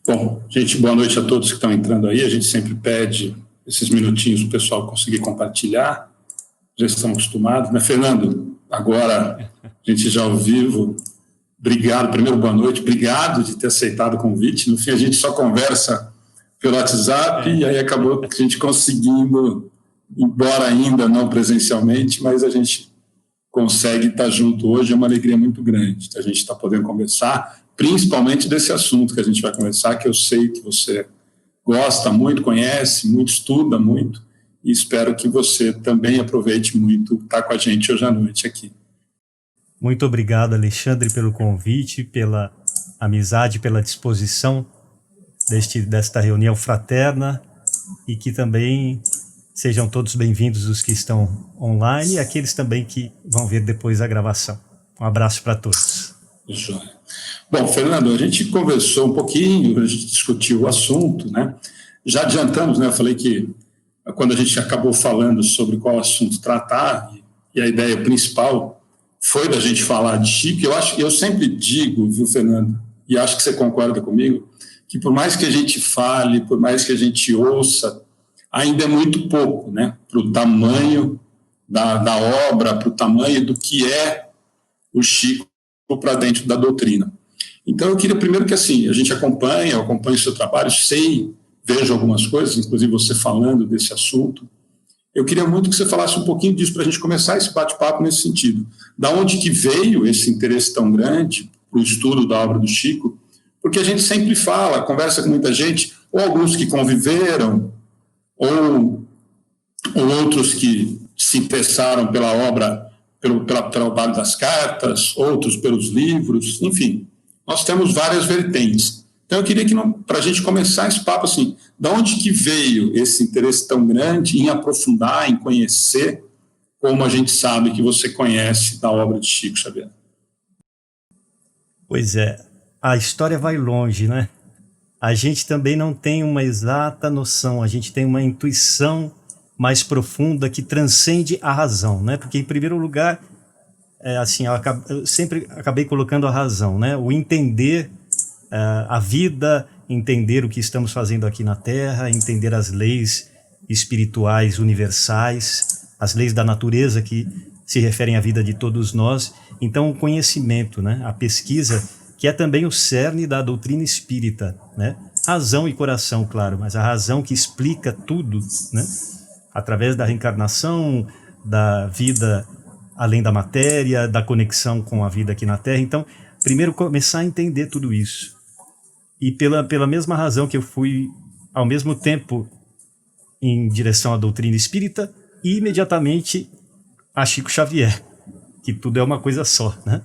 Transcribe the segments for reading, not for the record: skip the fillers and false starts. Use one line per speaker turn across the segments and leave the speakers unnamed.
Bom, gente, boa noite a todos que estão entrando aí. A gente sempre pede esses minutinhos para o pessoal conseguir compartilhar. Já estão acostumados, né? Fernando, agora a gente já ao vivo. Obrigado, primeiro boa noite. Obrigado de ter aceitado o convite. No fim, a gente só conversa pelo WhatsApp e aí acabou a gente conseguindo, embora ainda não presencialmente, mas a gente consegue estar junto hoje. É uma alegria muito grande a gente estar podendo conversar, principalmente desse assunto que a gente vai conversar, que eu sei que você gosta muito, conhece muito, estuda muito, e espero que você também aproveite muito estar com a gente hoje à noite aqui.
Muito obrigado, Alexandre, pelo convite, pela amizade, pela disposição desta reunião fraterna, e que também sejam todos bem-vindos os que estão online e aqueles também que vão ver depois a gravação. Um abraço para todos.
Joia. Bom, Fernando, a gente conversou um pouquinho, a gente discutiu o assunto, né? Já adiantamos, né? Eu falei que quando a gente acabou falando sobre qual assunto tratar, e a ideia principal foi da gente falar de Chico, eu sempre digo, viu, Fernando, e acho que você concorda comigo, que por mais que a gente fale, por mais que a gente ouça, ainda é muito pouco, né? Para o tamanho da obra, para o tamanho do que é o Chico para dentro da doutrina. Então, eu queria primeiro que, assim, a gente acompanhe o seu trabalho, vejo algumas coisas, inclusive você falando desse assunto. Eu queria muito que você falasse um pouquinho disso para a gente começar esse bate-papo nesse sentido. Da onde que veio esse interesse tão grande para o estudo da obra do Chico? Porque a gente sempre fala, conversa com muita gente, ou alguns que conviveram, ou outros que se interessaram pela obra, pelo trabalho das cartas, outros pelos livros, enfim. Nós temos várias vertentes. Então, eu queria que, para a gente começar esse papo, assim, de onde que veio esse interesse tão grande em aprofundar, em conhecer, como a gente sabe que você conhece da obra de Chico Xavier?
Pois é, a história vai longe, né? A gente também não tem uma exata noção, a gente tem uma intuição mais profunda que transcende a razão, né? Porque, em primeiro lugar, eu sempre acabei colocando a razão, né? O entender a vida, entender o que estamos fazendo aqui na Terra, entender as leis espirituais universais, as leis da natureza que se referem à vida de todos nós. Então, o conhecimento, né? A pesquisa, que é também o cerne da doutrina espírita, né? Razão e coração, claro, mas a razão que explica tudo, né? Através da reencarnação, da vida além da matéria, da conexão com a vida aqui na Terra. Então, primeiro começar a entender tudo isso. E pela mesma razão que eu fui, ao mesmo tempo, em direção à doutrina espírita e imediatamente a Chico Xavier, que tudo é uma coisa só, né?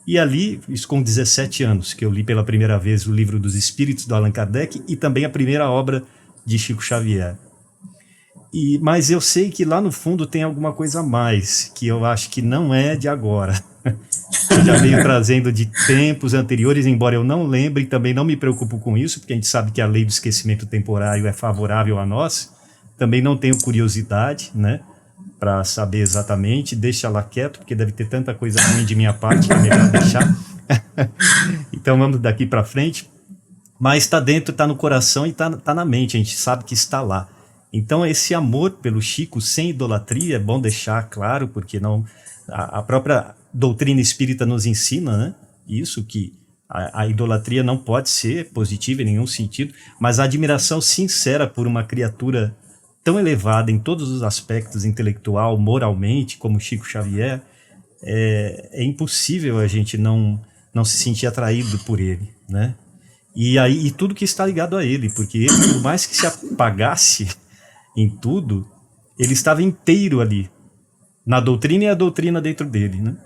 E ali, isso com 17 anos, que eu li pela primeira vez o Livro dos Espíritos, do Allan Kardec, e também a primeira obra de Chico Xavier. Mas eu sei que lá no fundo tem alguma coisa a mais, que eu acho que não é de agora. Eu já venho trazendo de tempos anteriores, embora eu não lembre, e também não me preocupo com isso, porque a gente sabe que a lei do esquecimento temporário é favorável a nós. Também não tenho curiosidade, né, para saber exatamente, deixa lá quieto, porque deve ter tanta coisa ruim de minha parte que é melhor deixar. Então vamos daqui para frente. Mas está dentro, está no coração e está na mente, a gente sabe que está lá. Então esse amor pelo Chico, sem idolatria, é bom deixar claro, porque não, a própria doutrina espírita nos ensina, né, isso, que a idolatria não pode ser positiva em nenhum sentido, mas a admiração sincera por uma criatura tão elevada em todos os aspectos, intelectual, moralmente, como Chico Xavier, é impossível a gente não se sentir atraído por ele, né? E tudo que está ligado a ele, porque ele, por mais que se apagasse em tudo, ele estava inteiro ali, na doutrina e a doutrina dentro dele, né?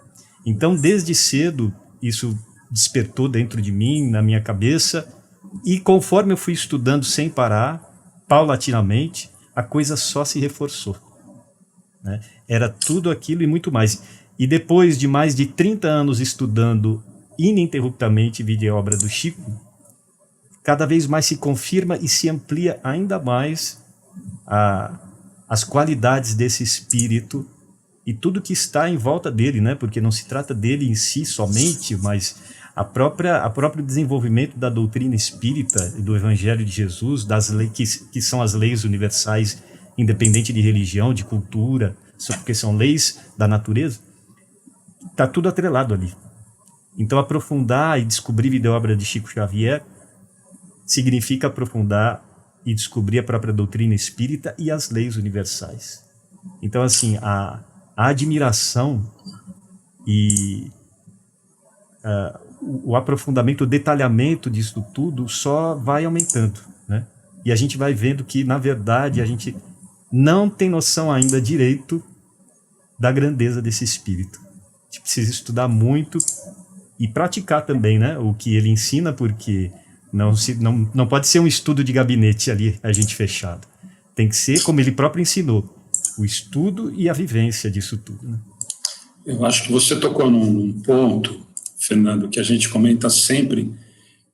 Então, desde cedo, isso despertou dentro de mim, na minha cabeça, e conforme eu fui estudando sem parar, paulatinamente, a coisa só se reforçou, né? Era tudo aquilo e muito mais. E depois de mais de 30 anos estudando ininterruptamente vida e obra do Chico, cada vez mais se confirma e se amplia ainda mais as qualidades desse espírito e tudo que está em volta dele, né? Porque não se trata dele em si somente, mas A próprio desenvolvimento da doutrina espírita e do Evangelho de Jesus, das leis que são as leis universais, independente de religião, de cultura, só porque são leis da natureza, está tudo atrelado ali. Então, aprofundar e descobrir a vida e obra de Chico Xavier significa aprofundar e descobrir a própria doutrina espírita e as leis universais. Então, assim, a admiração e o aprofundamento, o detalhamento disso tudo só vai aumentando, né? E a gente vai vendo que, na verdade, a gente não tem noção ainda direito da grandeza desse espírito. A gente precisa estudar muito e praticar também, né, o que ele ensina, porque não pode ser um estudo de gabinete ali, a gente fechado. Tem que ser, como ele próprio ensinou, o estudo e a vivência disso tudo, né?
Eu acho que você tocou num ponto, Fernando, que a gente comenta sempre,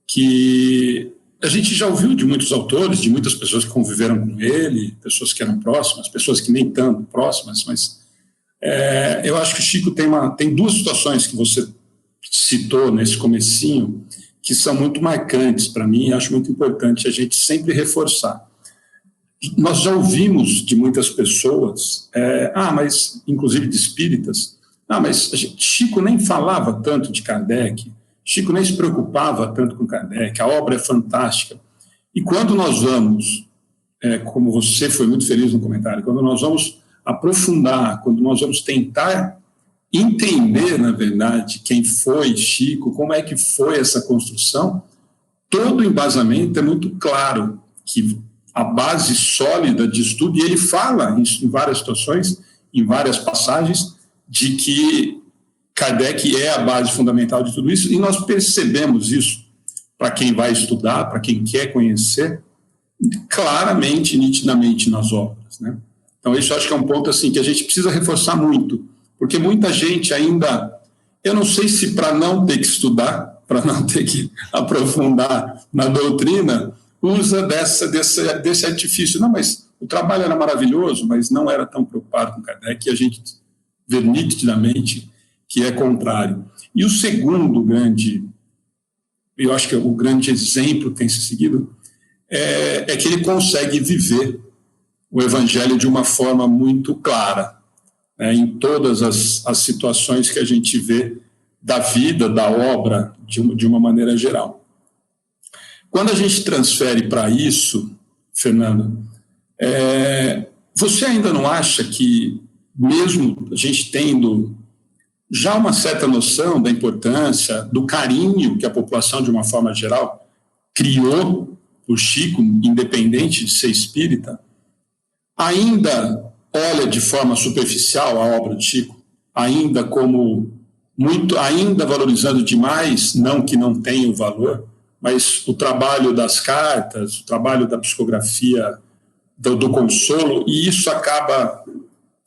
que a gente já ouviu de muitos autores, de muitas pessoas que conviveram com ele, pessoas que eram próximas, pessoas que nem tanto próximas, mas eu acho que o Chico tem duas situações que você citou nesse comecinho que são muito marcantes para mim e acho muito importante a gente sempre reforçar. Nós já ouvimos de muitas pessoas, mas inclusive de espíritas, mas Chico nem falava tanto de Kardec, Chico nem se preocupava tanto com Kardec, a obra é fantástica. E quando nós vamos, como você foi muito feliz no comentário, quando nós vamos aprofundar, quando nós vamos tentar entender, na verdade, quem foi Chico, como é que foi essa construção, todo o embasamento é muito claro, que a base sólida de estudo, e ele fala isso em várias situações, em várias passagens, de que Kardec é a base fundamental de tudo isso, e nós percebemos isso, para quem vai estudar, para quem quer conhecer, claramente, nitidamente nas obras, né? Então, isso eu acho que é um ponto assim, que a gente precisa reforçar muito, porque muita gente ainda, eu não sei se para não ter que estudar, para não ter que aprofundar na doutrina, usa desse artifício. Não, mas o trabalho era maravilhoso, mas não era tão preocupado com Kardec, que a gente vê nitidamente que é contrário. E o segundo grande, eu acho que o grande exemplo que tem se seguido, é que ele consegue viver o Evangelho de uma forma muito clara, né, em todas as situações que a gente vê da vida, da obra, de uma maneira geral. Quando a gente transfere para isso, Fernando, você ainda não acha que, mesmo a gente tendo já uma certa noção da importância, do carinho que a população, de uma forma geral, criou por Chico, independente de ser espírita, ainda olha de forma superficial a obra de Chico, ainda valorizando demais, não que não tenha o valor, mas o trabalho das cartas, o trabalho da psicografia, do consolo, e isso acaba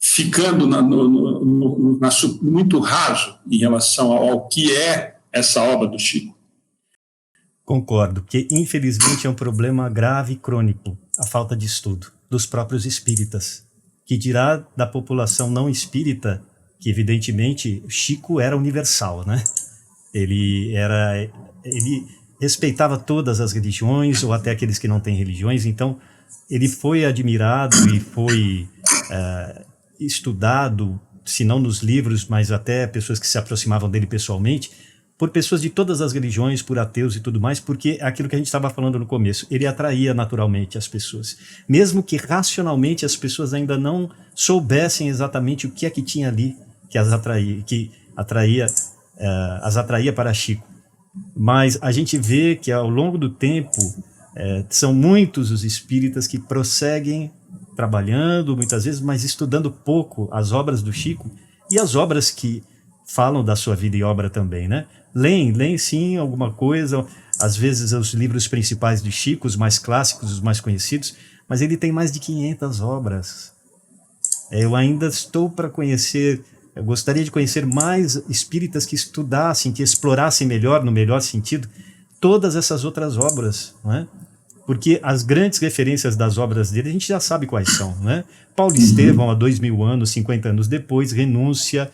ficando muito raso em relação ao que é essa obra do Chico.
Concordo, porque infelizmente é um problema grave e crônico, a falta de estudo dos próprios espíritas, que dirá da população não espírita, que evidentemente Chico era universal, né? Ele respeitava todas as religiões, ou até aqueles que não têm religiões, então ele foi admirado e foi estudado, se não nos livros, mas até pessoas que se aproximavam dele pessoalmente, por pessoas de todas as religiões, por ateus e tudo mais, porque é aquilo que a gente estava falando no começo, ele atraía naturalmente as pessoas. Mesmo que racionalmente as pessoas ainda não soubessem exatamente o que é que tinha ali que as atraía para Chico. Mas a gente vê que ao longo do tempo são muitos os espíritas que prosseguem trabalhando, muitas vezes, mas estudando pouco as obras do Chico e as obras que falam da sua vida e obra também, né? Leem sim alguma coisa, às vezes os livros principais de Chico, os mais clássicos, os mais conhecidos, mas ele tem mais de 500 obras. Eu ainda estou para conhecer, eu gostaria de conhecer mais espíritas que estudassem, que explorassem melhor, no melhor sentido, todas essas outras obras, não é? Porque as grandes referências das obras dele a gente já sabe quais são, né? Paulo Estevão, há 2000 anos, 50 anos depois, Renúncia,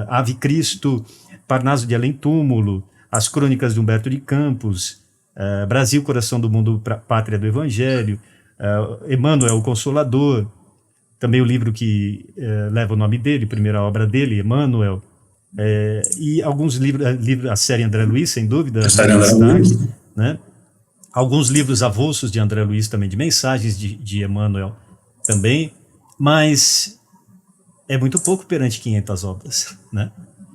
Ave Cristo, Parnaso de Além Túmulo, as Crônicas de Humberto de Campos, Brasil, Coração do Mundo, Pátria do Evangelho, Emmanuel, o Consolador, também o livro que leva o nome dele, primeira obra dele, Emmanuel, e alguns livros, a série André Luiz, sem dúvida, né? Alguns livros avulsos de André Luiz também, de mensagens de Emmanuel também, mas é muito pouco perante 500 obras, né?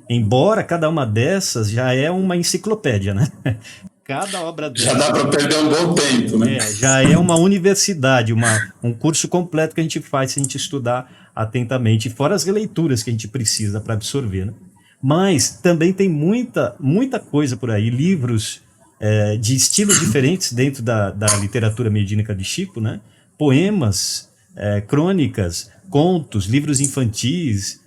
Embora cada uma dessas já é uma enciclopédia, né? Cada obra dessa...
Já dá para perder um bom tempo, né?
Já é uma universidade, um curso completo que a gente faz se a gente estudar atentamente, fora as releituras que a gente precisa para absorver, né? Mas também tem muita coisa por aí, livros de estilos diferentes dentro da literatura mediúnica de Chico, né? Poemas, crônicas, contos, livros infantis,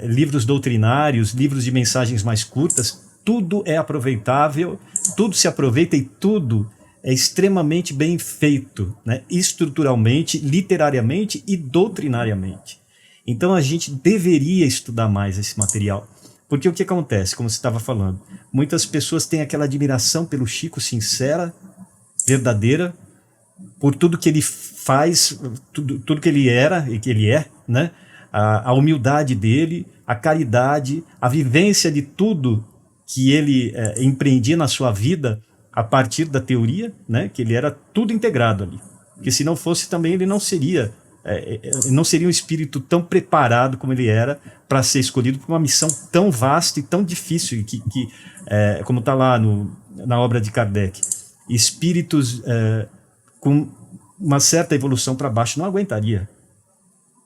livros doutrinários, livros de mensagens mais curtas, tudo é aproveitável, tudo se aproveita e tudo é extremamente bem feito, né? Estruturalmente, literariamente e doutrinariamente. Então a gente deveria estudar mais esse material. Porque o que acontece, como você estava falando, muitas pessoas têm aquela admiração pelo Chico sincera, verdadeira, por tudo que ele faz, tudo que ele era e que ele é, né? A humildade dele, a caridade, a vivência de tudo que ele empreendia na sua vida a partir da teoria, né? Que ele era tudo integrado ali. Porque se não fosse também ele não seria um espírito tão preparado como ele era para ser escolhido por uma missão tão vasta e tão difícil, como está lá na obra de Kardec. Espíritos com uma certa evolução para baixo não aguentaria,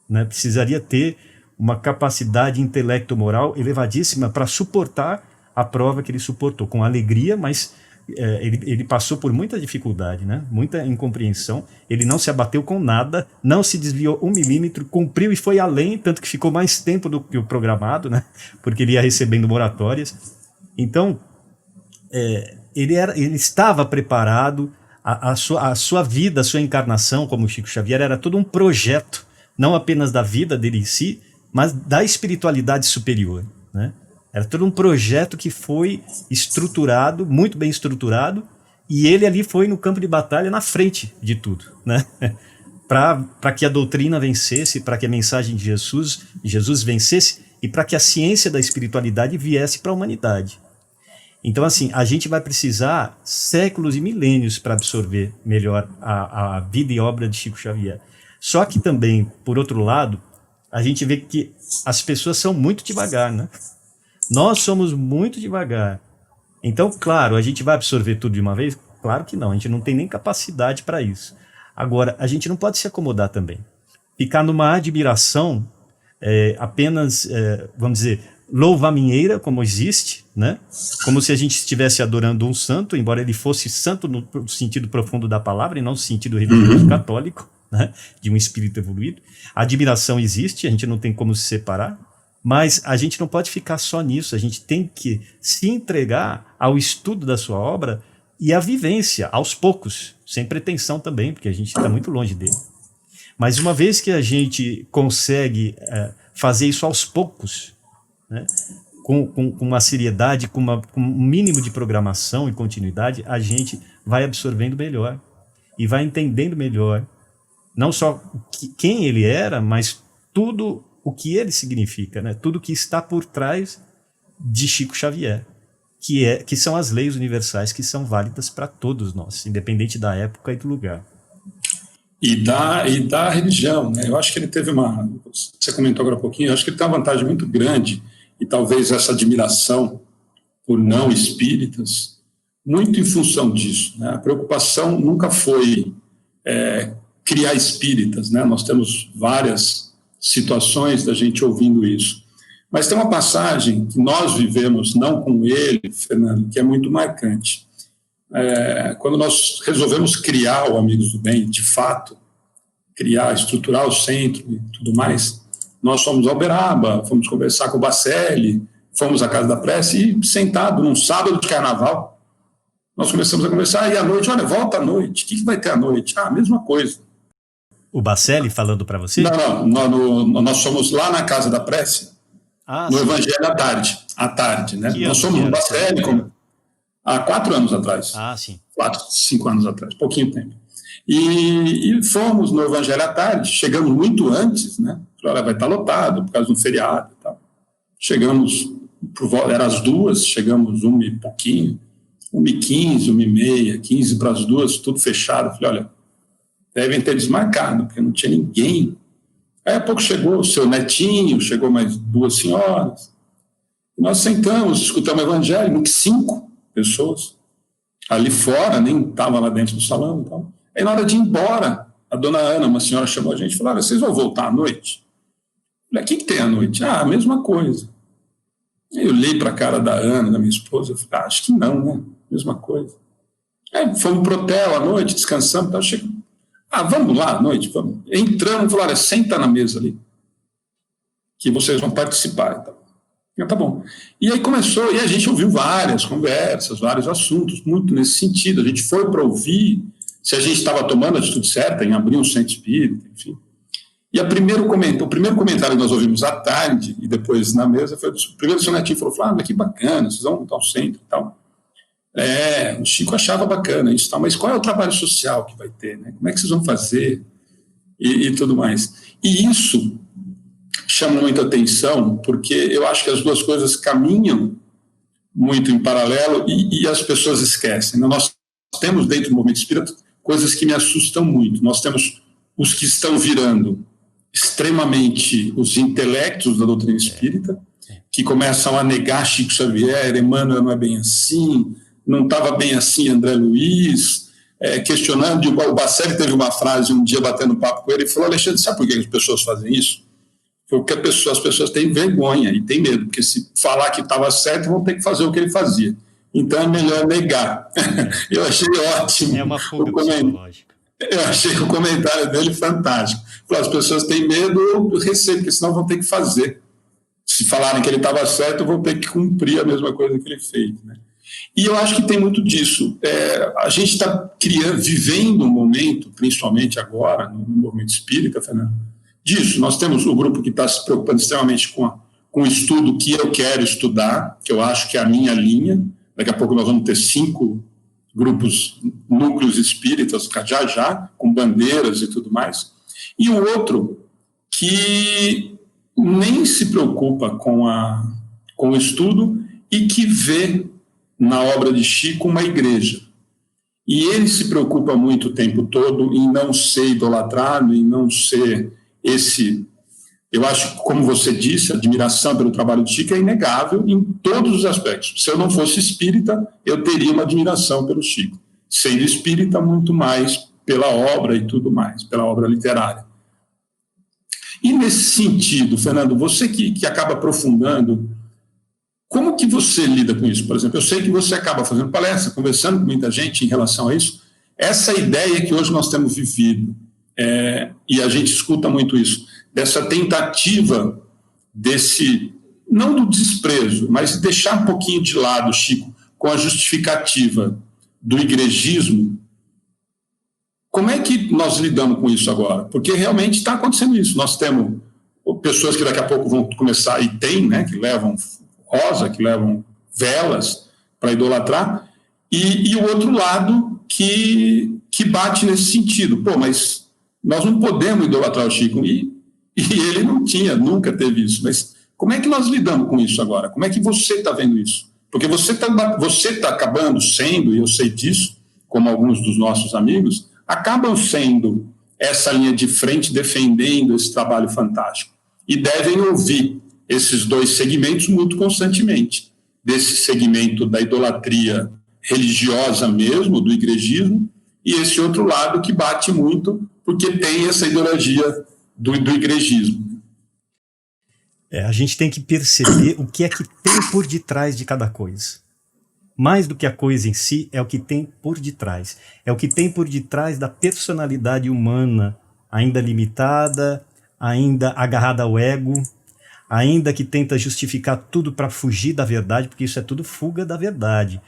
né? Precisaria ter uma capacidade intelecto-moral elevadíssima para suportar a prova que ele suportou, com alegria, mas ele passou por muita dificuldade, né? Muita incompreensão. Ele não se abateu com nada, não se desviou 1 milímetro, cumpriu e foi além, tanto que ficou mais tempo do que o programado, né? Porque ele ia recebendo moratórias. Então, ele estava preparado, a sua vida, a sua encarnação como Chico Xavier era todo um projeto, não apenas da vida dele em si, mas da espiritualidade superior, né? Era todo um projeto que foi estruturado, muito bem estruturado, e ele ali foi no campo de batalha na frente de tudo, né? Para que a doutrina vencesse, para que a mensagem de Jesus vencesse, e para que a ciência da espiritualidade viesse para a humanidade. Então, assim, a gente vai precisar séculos e milênios para absorver melhor a vida e obra de Chico Xavier. Só que também, por outro lado, a gente vê que as pessoas são muito devagar, né? Nós somos muito devagar. Então, claro, a gente vai absorver tudo de uma vez? Claro que não, a gente não tem nem capacidade para isso. Agora, a gente não pode se acomodar também. Ficar numa admiração apenas, vamos dizer, louva-minheira, como existe, né? Como se a gente estivesse adorando um santo, embora ele fosse santo no sentido profundo da palavra e não no sentido religioso católico, né? De um espírito evoluído. A admiração existe, a gente não tem como se separar. Mas a gente não pode ficar só nisso, a gente tem que se entregar ao estudo da sua obra e à vivência, aos poucos, sem pretensão também, porque a gente está muito longe dele. Mas uma vez que a gente consegue fazer isso aos poucos, né, com uma seriedade, com um mínimo de programação e continuidade, a gente vai absorvendo melhor e vai entendendo melhor, não só quem ele era, mas tudo o que ele significa, né? Tudo que está por trás de Chico Xavier, que são as leis universais que são válidas para todos nós, independente da época e do lugar.
E da religião, né? Eu acho que ele teve você comentou agora um pouquinho, eu acho que ele tem uma vantagem muito grande, e talvez essa admiração por não espíritas, muito em função disso, né? A preocupação nunca foi criar espíritas, né? Nós temos várias situações da gente ouvindo isso. Mas tem uma passagem que nós vivemos, não com ele, Fernando, que é muito marcante. Quando nós resolvemos criar o Amigos do Bem, de fato, estruturar o centro e tudo mais, nós fomos ao Uberaba, fomos conversar com o Bacelli, fomos à Casa da Prece e, sentado num sábado de carnaval, nós começamos a conversar, e à noite, olha, volta à noite, o que vai ter à noite? A mesma coisa.
O Bacelli falando para você?
Não, nós somos lá na Casa da Prece, no sim. Evangelho à tarde, né? Nós somos no Bacelli, há 4 anos atrás.
Ah, sim.
4, 5 anos atrás, pouquinho tempo. E fomos no Evangelho à tarde, chegamos muito antes, né? Falei, vai estar lotado por causa do feriado e tal. Chegamos, era às 2, chegamos 1 e pouquinho, 1h15, 1h30, 15 para as 2, tudo fechado. Falei, olha, devem ter desmarcado, porque não tinha ninguém. Aí a pouco chegou o seu netinho, chegou mais 2 senhoras. Nós sentamos, escutamos o Evangelho, 5 pessoas. Ali fora, nem estava lá dentro do salão e tal. Aí, na hora de ir embora, a dona Ana, uma senhora, chamou a gente e falou, olha, vocês vão voltar à noite? Eu falei, o que tem à noite? Ah, a mesma coisa. Aí eu olhei para a cara da Ana, da minha esposa, eu falei, acho que não, né? Mesma coisa. Aí fomos pro hotel à noite, descansamos, tal, chegamos. Vamos lá à noite? Vamos. Entramos e falaram, olha, senta na mesa ali, que vocês vão participar. Então. Tá bom. E aí começou, e a gente ouviu várias conversas, vários assuntos, muito nesse sentido. A gente foi para ouvir se a gente estava tomando a atitude certa em abrir um centro espírita, enfim. E o primeiro comentário que nós ouvimos à tarde, e depois na mesa, foi primeiro o seu netinho falou, que bacana, vocês vão montar um centro e tal. O Chico achava bacana isso, tal, mas qual é o trabalho social que vai ter, né? Como é que vocês vão fazer e tudo mais. E isso chama muita atenção, porque eu acho que as duas coisas caminham muito em paralelo e as pessoas esquecem. Nós temos dentro do movimento espírita coisas que me assustam muito. Nós temos os que estão virando extremamente os intelectos da doutrina espírita, que começam a negar Chico Xavier, Emmanuel não é bem assim, não estava bem assim André Luiz, questionando. O Bacelli teve uma frase um dia batendo papo com ele e falou, Alexandre, sabe por que as pessoas fazem isso? Porque as pessoas têm vergonha e têm medo, porque se falar que estava certo, vão ter que fazer o que ele fazia. Então é melhor negar. Eu achei ótimo.
É uma fuga psicológica.
Eu achei o comentário dele fantástico. As pessoas têm medo ou receio, porque senão vão ter que fazer. Se falarem que ele estava certo, vão ter que cumprir a mesma coisa que ele fez. Né? E eu acho que tem muito disso. A gente está vivendo um momento, principalmente agora, no movimento espírita, Fernando, disso. Nós temos o grupo que está se preocupando extremamente com o estudo que eu quero estudar, que eu acho que é a minha linha. Daqui a pouco nós vamos ter 5 grupos, núcleos espíritas, já, com bandeiras e tudo mais. E o outro que nem se preocupa com o estudo e que vê na obra de Chico uma igreja. E ele se preocupa muito o tempo todo em não ser idolatrado, em não ser esse... Eu acho que, como você disse, a admiração pelo trabalho de Chico é inegável em todos os aspectos. Se eu não fosse espírita, eu teria uma admiração pelo Chico. Sendo espírita, muito mais pela obra e tudo mais, pela obra literária. E nesse sentido, Fernando, você que acaba aprofundando, como que você lida com isso? Por exemplo, eu sei que você acaba fazendo palestra, conversando com muita gente em relação a isso. Essa ideia que hoje nós temos vivido, e a gente escuta muito isso, dessa tentativa não do desprezo, mas de deixar um pouquinho de lado, Chico, com a justificativa do igrejismo. Como é que nós lidamos com isso agora? Porque realmente está acontecendo isso. Nós temos pessoas que daqui a pouco vão começar, e tem, né, que levam rosa, que levam velas para idolatrar, e o outro lado que bate nesse sentido. Mas nós não podemos idolatrar o Chico. E ele nunca teve isso. Mas como é que nós lidamos com isso agora? Como é que você está vendo isso? Porque você tá acabando sendo, e eu sei disso, como alguns dos nossos amigos, acabam sendo essa linha de frente defendendo esse trabalho fantástico. E devem ouvir esses 2 segmentos muito constantemente. Desse segmento da idolatria religiosa mesmo, do igrejismo, e esse outro lado que bate muito, porque tem essa ideologia do igrejismo.
A gente tem que perceber o que é que tem por detrás de cada coisa. Mais do que a coisa em si, é o que tem por detrás. É o que tem por detrás da personalidade humana, ainda limitada, ainda agarrada ao ego, ainda que tenta justificar tudo para fugir da verdade, porque isso é tudo fuga da verdade.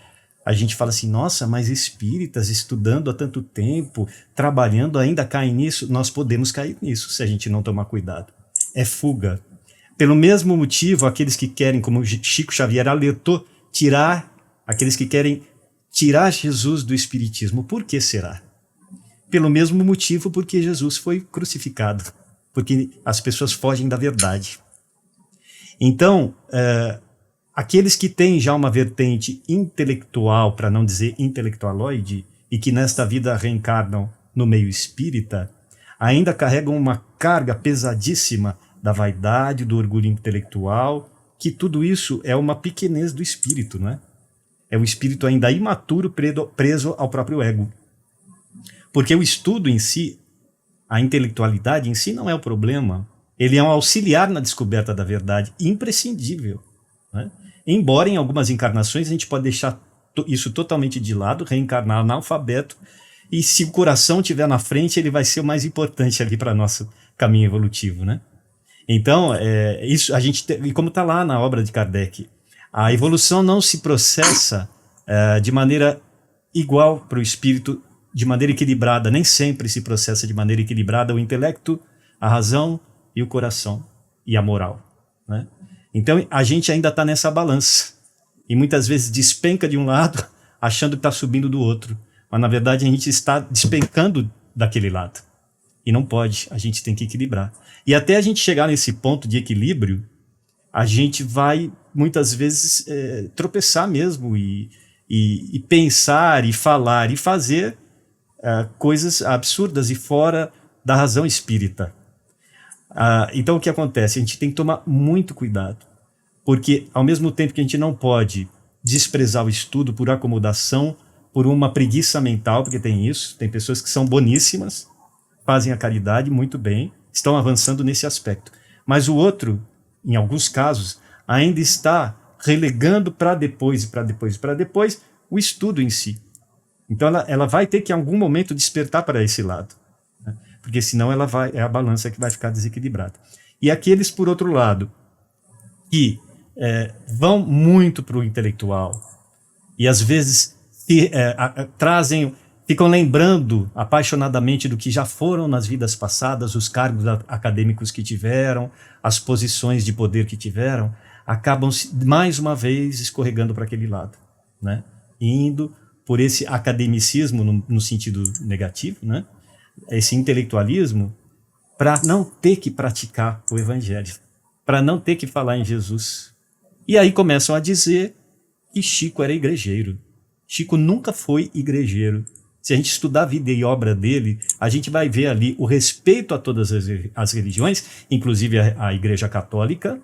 A gente fala assim, nossa, mas espíritas estudando há tanto tempo, trabalhando, ainda caem nisso? Nós podemos cair nisso se a gente não tomar cuidado. É fuga. Pelo mesmo motivo, aqueles que querem, como Chico Xavier alertou, tirar, aqueles que querem tirar Jesus do espiritismo. Por que será? Pelo mesmo motivo porque Jesus foi crucificado, porque as pessoas fogem da verdade. Então, aqueles que têm já uma vertente intelectual, para não dizer intelectualoide, e que nesta vida reencarnam no meio espírita, ainda carregam uma carga pesadíssima da vaidade, do orgulho intelectual, que tudo isso é uma pequenez do espírito, não é? É o espírito ainda imaturo, preso ao próprio ego. Porque o estudo em si, a intelectualidade em si não é o problema. Ele é um auxiliar na descoberta da verdade, imprescindível, né? Embora em algumas encarnações a gente pode deixar isso totalmente de lado, reencarnar analfabeto, e se o coração estiver na frente, ele vai ser o mais importante ali para nosso caminho evolutivo, né? Então, isso a gente e como está lá na obra de Kardec, a evolução não se processa de maneira igual para o espírito, de maneira equilibrada. Nem sempre se processa de maneira equilibrada o intelecto, a razão e o coração e a moral, né? Então, a gente ainda está nessa balança e muitas vezes despenca de um lado, achando que está subindo do outro. Mas, na verdade, a gente está despencando daquele lado. E não pode, a gente tem que equilibrar. E até a gente chegar nesse ponto de equilíbrio, a gente vai, muitas vezes, tropeçar mesmo e pensar, e falar, e fazer coisas absurdas e fora da razão espírita. Então, o que acontece? A gente tem que tomar muito cuidado. Porque, ao mesmo tempo que a gente não pode desprezar o estudo por acomodação, por uma preguiça mental, porque tem isso, tem pessoas que são boníssimas, fazem a caridade muito bem, estão avançando nesse aspecto. Mas o outro, em alguns casos, ainda está relegando para depois o estudo em si. Então ela vai ter que em algum momento despertar para esse lado, né? Porque senão é a balança que vai ficar desequilibrada. E aqueles, por outro lado, que vão muito para o intelectual e às vezes ficam lembrando apaixonadamente do que já foram nas vidas passadas, os cargos acadêmicos que tiveram, as posições de poder que tiveram, acabam mais uma vez escorregando para aquele lado, né? Indo por esse academicismo no sentido negativo, né? Esse intelectualismo, para não ter que praticar o evangelho, para não ter que falar em Jesus. E aí começam a dizer que Chico era igrejeiro. Chico nunca foi igrejeiro. Se a gente estudar a vida e obra dele, a gente vai ver ali o respeito a todas as religiões, inclusive a Igreja Católica,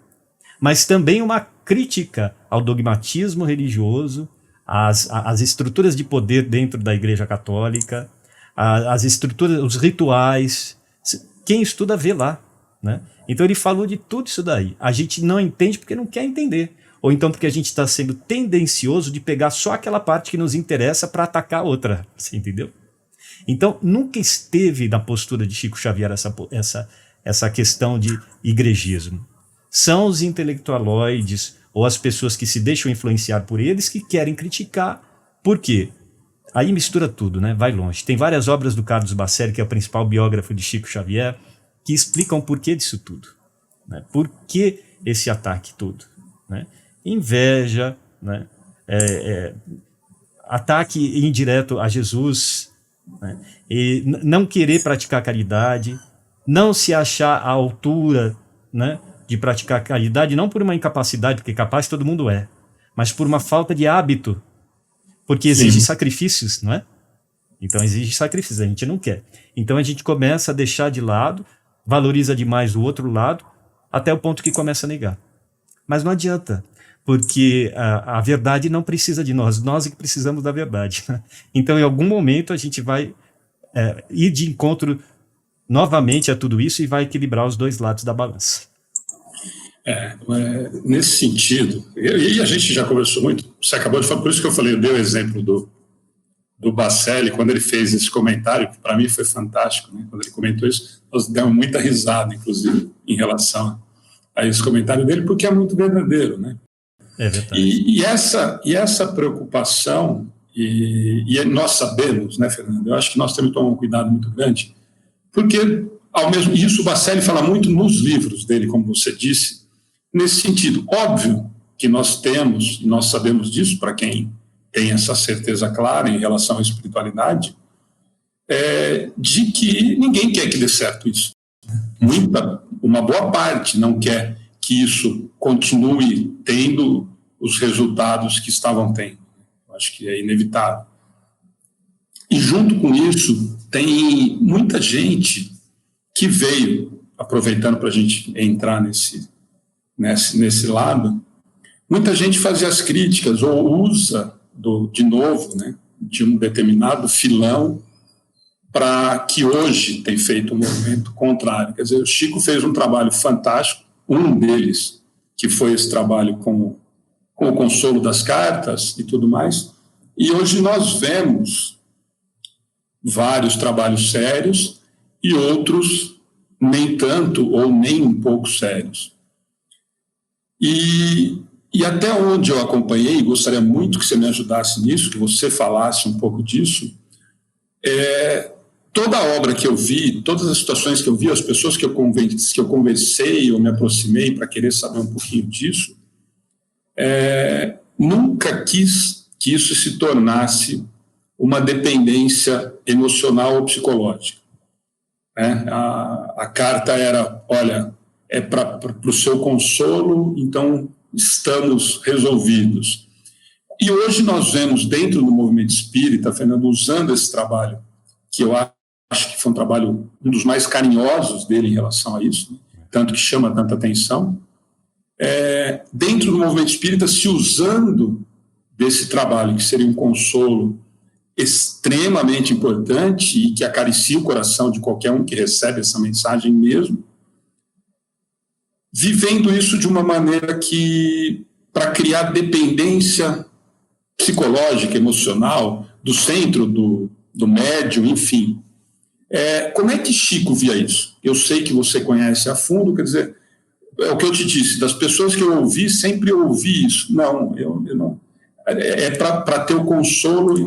mas também uma crítica ao dogmatismo religioso, às estruturas de poder dentro da Igreja Católica, as estruturas, os rituais. Quem estuda vê lá, né? Então ele falou de tudo isso daí. A gente não entende porque não quer entender. Ou então porque a gente está sendo tendencioso de pegar só aquela parte que nos interessa para atacar a outra. Você entendeu? Então, nunca esteve na postura de Chico Xavier essa questão de igrejismo. São os intelectualoides ou as pessoas que se deixam influenciar por eles que querem criticar. Por quê? Aí mistura tudo, né? Vai longe. Tem várias obras do Carlos Bacelli, que é o principal biógrafo de Chico Xavier, que explicam o porquê disso tudo, né? Por que esse ataque todo, né? Inveja, né? Ataque indireto a Jesus, né? E não querer praticar caridade, não se achar à altura, né, de praticar caridade, não por uma incapacidade, porque capaz todo mundo é, mas por uma falta de hábito, porque exige sacrifícios, não é? Então exige sacrifícios, a gente não quer. Então a gente começa a deixar de lado, valoriza demais o outro lado, até o ponto que começa a negar. Mas não adianta, porque a verdade não precisa de nós é que precisamos da verdade, né? Então, em algum momento, a gente vai ir de encontro novamente a tudo isso e vai equilibrar os dois lados da balança.
Nesse sentido, e a gente já conversou muito, você acabou de falar, por isso que eu dei o exemplo do Bacelli, quando ele fez esse comentário, que para mim foi fantástico, né? Quando ele comentou isso, nós demos muita risada, inclusive, em relação a esse comentário dele, porque é muito verdadeiro, né?
É verdade.
E essa preocupação, e nós sabemos, né, Fernando, eu acho que nós temos que tomar um cuidado muito grande, porque, isso o Bacelli fala muito nos livros dele, como você disse, nesse sentido. Óbvio que nós sabemos disso, para quem tem essa certeza clara em relação à espiritualidade, de que ninguém quer que dê certo isso. Uma boa parte não quer que isso continue tendo os resultados que estavam tendo. Acho que é inevitável. E junto com isso, tem muita gente que veio, aproveitando para a gente entrar nesse lado, muita gente fazia as críticas ou usa, de novo, né, de um determinado filão para que hoje tem feito um movimento contrário. Quer dizer, o Chico fez um trabalho fantástico, um deles, que foi esse trabalho com o consolo das cartas e tudo mais, e hoje nós vemos vários trabalhos sérios e outros nem tanto ou nem um pouco sérios. E até onde eu acompanhei, gostaria muito que você me ajudasse nisso, que você falasse um pouco disso, toda a obra que eu vi, todas as situações que eu vi, as pessoas que eu conversei ou me aproximei para querer saber um pouquinho disso, nunca quis que isso se tornasse uma dependência emocional ou psicológica. A carta era, olha, é para o seu consolo, então estamos resolvidos. E hoje nós vemos dentro do movimento espírita, Fernando, usando esse trabalho, que eu acho que foi um trabalho, um dos mais carinhosos dele em relação a isso, né? Tanto que chama tanta atenção, dentro do movimento espírita se usando desse trabalho, que seria um consolo extremamente importante e que acaricia o coração de qualquer um que recebe essa mensagem mesmo, vivendo isso de uma maneira que, para criar dependência psicológica, emocional, do centro, do médium, enfim. Como é que Chico via isso? Eu sei que você conhece a fundo, quer dizer, é o que eu te disse, das pessoas que eu ouvi, sempre eu ouvi isso. Não, eu não. Para ter o consolo, e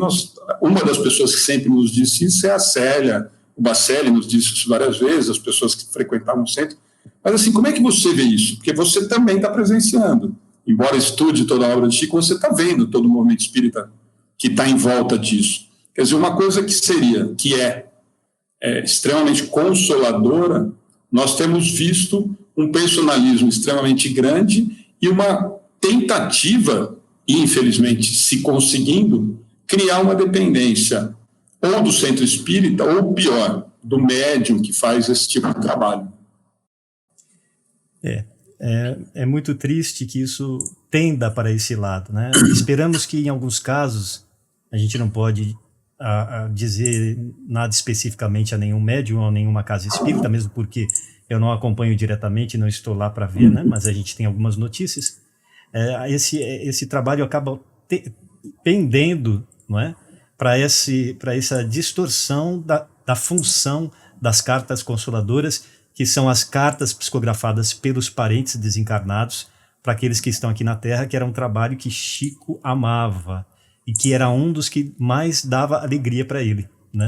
uma das pessoas que sempre nos disse isso é a Célia, o Bacelli nos disse isso várias vezes, as pessoas que frequentavam o centro. Mas assim, como é que você vê isso? Porque você também está presenciando. Embora estude toda a obra de Chico, você está vendo todo o movimento espírita que está em volta disso. Quer dizer, uma coisa que é extremamente consoladora, nós temos visto um personalismo extremamente grande e uma tentativa, infelizmente se conseguindo, criar uma dependência ou do centro espírita, ou pior, do médium que faz esse tipo de trabalho.
É muito triste que isso tenda para esse lado, né? Esperamos que em alguns casos, a gente não pode dizer nada especificamente a nenhum médium ou nenhuma casa espírita, mesmo porque eu não acompanho diretamente, não estou lá para ver, né? Mas a gente tem algumas notícias. Esse trabalho acaba pendendo, não é? Para essa distorção da função das cartas consoladoras, que são as cartas psicografadas pelos parentes desencarnados para aqueles que estão aqui na Terra, que era um trabalho que Chico amava e que era um dos que mais dava alegria para ele, né?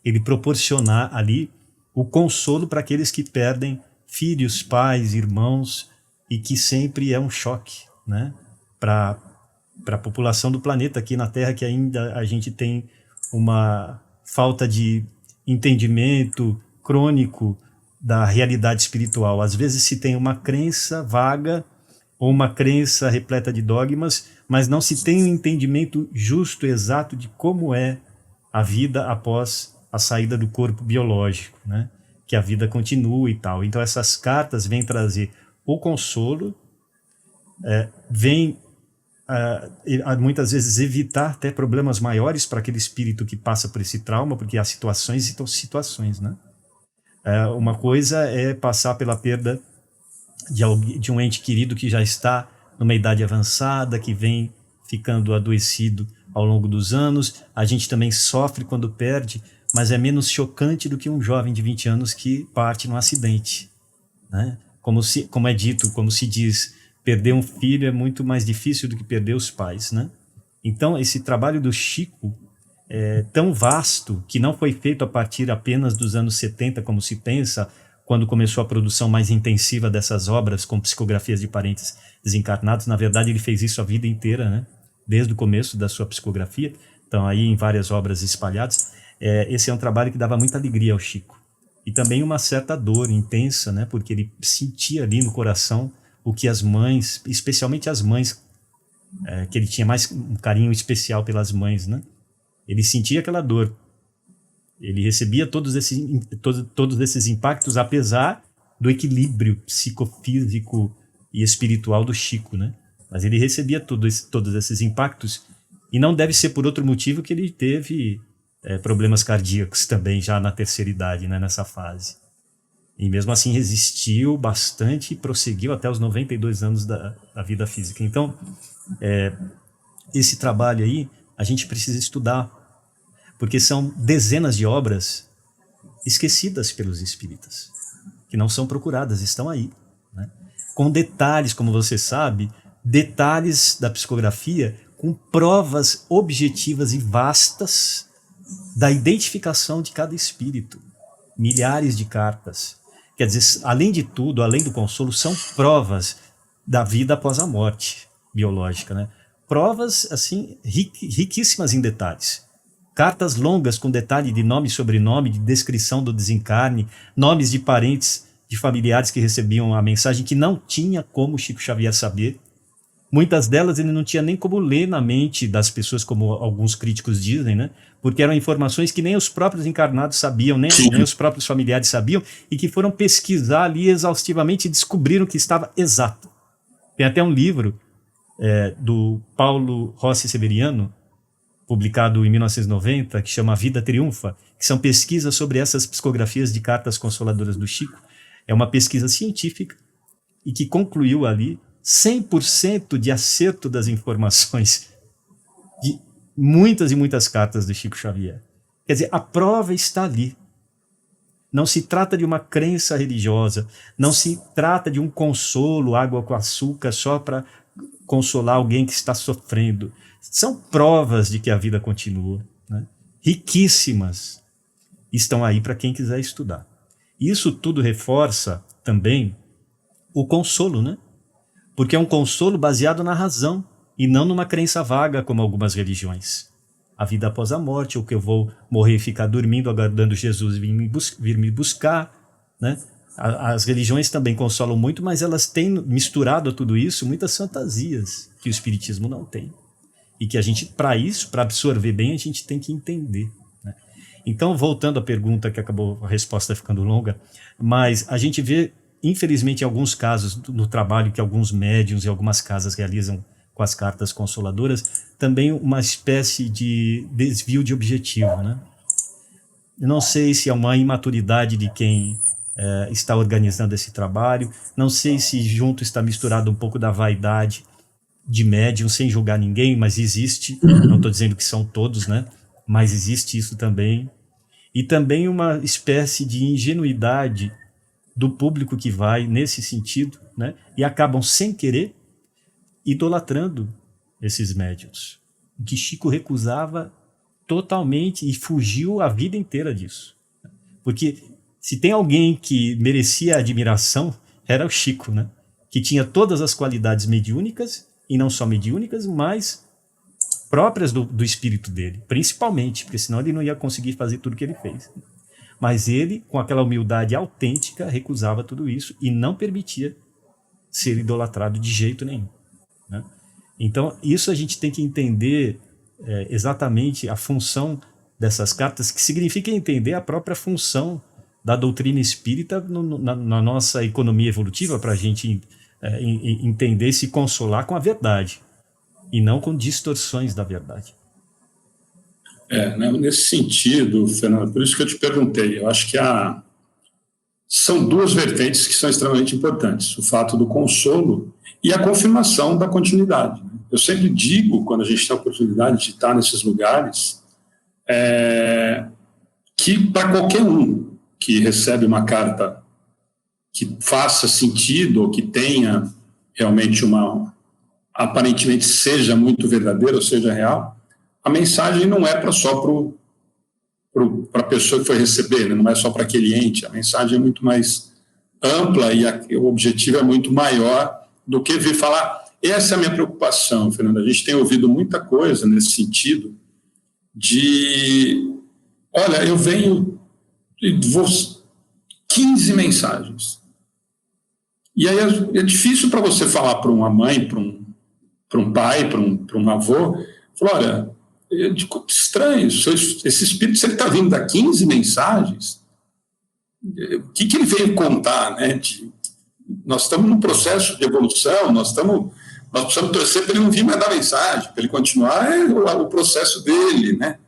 Ele proporcionar ali o consolo para aqueles que perdem filhos, pais, irmãos, e que sempre é um choque, né? Para a população do planeta aqui na Terra, que ainda a gente tem uma falta de entendimento crônico da realidade espiritual. Às vezes se tem uma crença vaga ou uma crença repleta de dogmas, mas não se tem um entendimento justo, exato de como é a vida após a saída do corpo biológico, né? Que a vida continua e tal. Então essas cartas vêm trazer o consolo, vêm muitas vezes evitar até problemas maiores para aquele espírito que passa por esse trauma, porque há situações e situações, né? Uma coisa é passar pela perda de um ente querido que já está numa idade avançada, que vem ficando adoecido ao longo dos anos. A gente também sofre quando perde, mas é menos chocante do que um jovem de 20 anos que parte num acidente, né? Como é dito, como se diz, perder um filho é muito mais difícil do que perder os pais, né? Então, esse trabalho do Chico é tão vasto, que não foi feito a partir apenas dos anos 70, como se pensa, quando começou a produção mais intensiva dessas obras com psicografias de parentes desencarnados. Na verdade, ele fez isso a vida inteira, né? desde o começo da sua psicografia, estão aí em várias obras espalhadas. Esse é um trabalho que dava muita alegria ao Chico. E também uma certa dor intensa, né? Porque ele sentia ali no coração o que as mães, especialmente as mães, que ele tinha mais um carinho especial pelas mães, né? Ele sentia aquela dor. Ele recebia todos esses impactos, apesar do equilíbrio psicofísico e espiritual do Chico, né? Mas ele recebia todos esses impactos, e não deve ser por outro motivo que ele teve problemas cardíacos também já na terceira idade, né, nessa fase. E mesmo assim resistiu bastante e prosseguiu até os 92 anos da vida física. Então, esse trabalho aí a gente precisa estudar, porque são dezenas de obras esquecidas pelos espíritas, que não são procuradas, estão aí, né? Com detalhes, como você sabe, detalhes da psicografia com provas objetivas e vastas da identificação de cada espírito. Milhares de cartas. Quer dizer, além de tudo, além do consolo, são provas da vida após a morte biológica, né? Provas, assim, riquíssimas em detalhes. Cartas longas com detalhe de nome e sobrenome, de descrição do desencarne, nomes de parentes, de familiares que recebiam a mensagem, que não tinha como Chico Xavier saber. Muitas delas ele não tinha nem como ler na mente das pessoas, como alguns críticos dizem, né? Porque eram informações que nem os próprios encarnados sabiam, nem os próprios familiares sabiam, e que foram pesquisar ali exaustivamente e descobriram que estava exato. Tem até um livro do Paulo Rossi Severiano, publicado em 1990, que chama A Vida Triunfa, que são pesquisas sobre essas psicografias de cartas consoladoras do Chico. É uma pesquisa científica e que concluiu ali 100% de acerto das informações de muitas e muitas cartas do Chico Xavier. Quer dizer, a prova está ali. Não se trata de uma crença religiosa, não se trata de um consolo, água com açúcar, só para consolar alguém que está sofrendo. São provas de que a vida continua, né? Riquíssimas, estão aí para quem quiser estudar. Isso tudo reforça também o consolo, né? Porque é um consolo baseado na razão e não numa crença vaga como algumas religiões. A vida após a morte, ou que eu vou morrer e ficar dormindo aguardando Jesus vir me buscar, né? As religiões também consolam muito, mas elas têm misturado a tudo isso muitas fantasias que o Espiritismo não tem. E que a gente, para isso, para absorver bem, a gente tem que entender, né? Então, voltando à pergunta, que acabou a resposta ficando longa, mas a gente vê, infelizmente, em alguns casos, no trabalho que alguns médiuns e algumas casas realizam com as cartas consoladoras, também uma espécie de desvio de objetivo, né? Eu não sei se é uma imaturidade de quem está organizando esse trabalho, não sei se junto está misturado um pouco da vaidade de médium, sem julgar ninguém, mas existe, não estou dizendo que são todos, né? Mas existe isso também. E também uma espécie de ingenuidade do público que vai nesse sentido, né? E acabam, sem querer, idolatrando esses médiuns. O que Chico recusava totalmente e fugiu a vida inteira disso. Porque se tem alguém que merecia admiração, era o Chico, né? Que tinha todas as qualidades mediúnicas, e não só mediúnicas, mas próprias do espírito dele, principalmente, porque senão ele não ia conseguir fazer tudo que ele fez. Mas ele, com aquela humildade autêntica, recusava tudo isso e não permitia ser idolatrado de jeito nenhum, né? Então, isso a gente tem que entender exatamente a função dessas cartas, que significa entender a própria função da doutrina espírita na nossa economia evolutiva, para a gente entender e se consolar com a verdade, e não com distorções da verdade.
Né, nesse sentido, Fernando, por isso que eu te perguntei, eu acho que são duas vertentes que são extremamente importantes, o fato do consolo e a confirmação da continuidade. Eu sempre digo, quando a gente tem a oportunidade de estar nesses lugares, que para qualquer um que recebe uma carta que faça sentido ou que tenha realmente aparentemente seja muito verdadeira ou seja real, a mensagem não é só para a pessoa que foi receber, né? Não é só para aquele ente, a mensagem é muito mais ampla e o objetivo é muito maior do que vir falar, essa é a minha preocupação, Fernando. A gente tem ouvido muita coisa nesse sentido de, olha, eu venho e vou 15 mensagens. E aí é difícil para você falar para uma mãe, para um pai, para um avô, falar, olha, estranho, esse espírito, se ele está vindo da 15 mensagens, o que ele veio contar, né? Nós estamos num processo de evolução, nós precisamos torcer para ele não vir mais dar mensagem, para ele continuar o processo dele, né?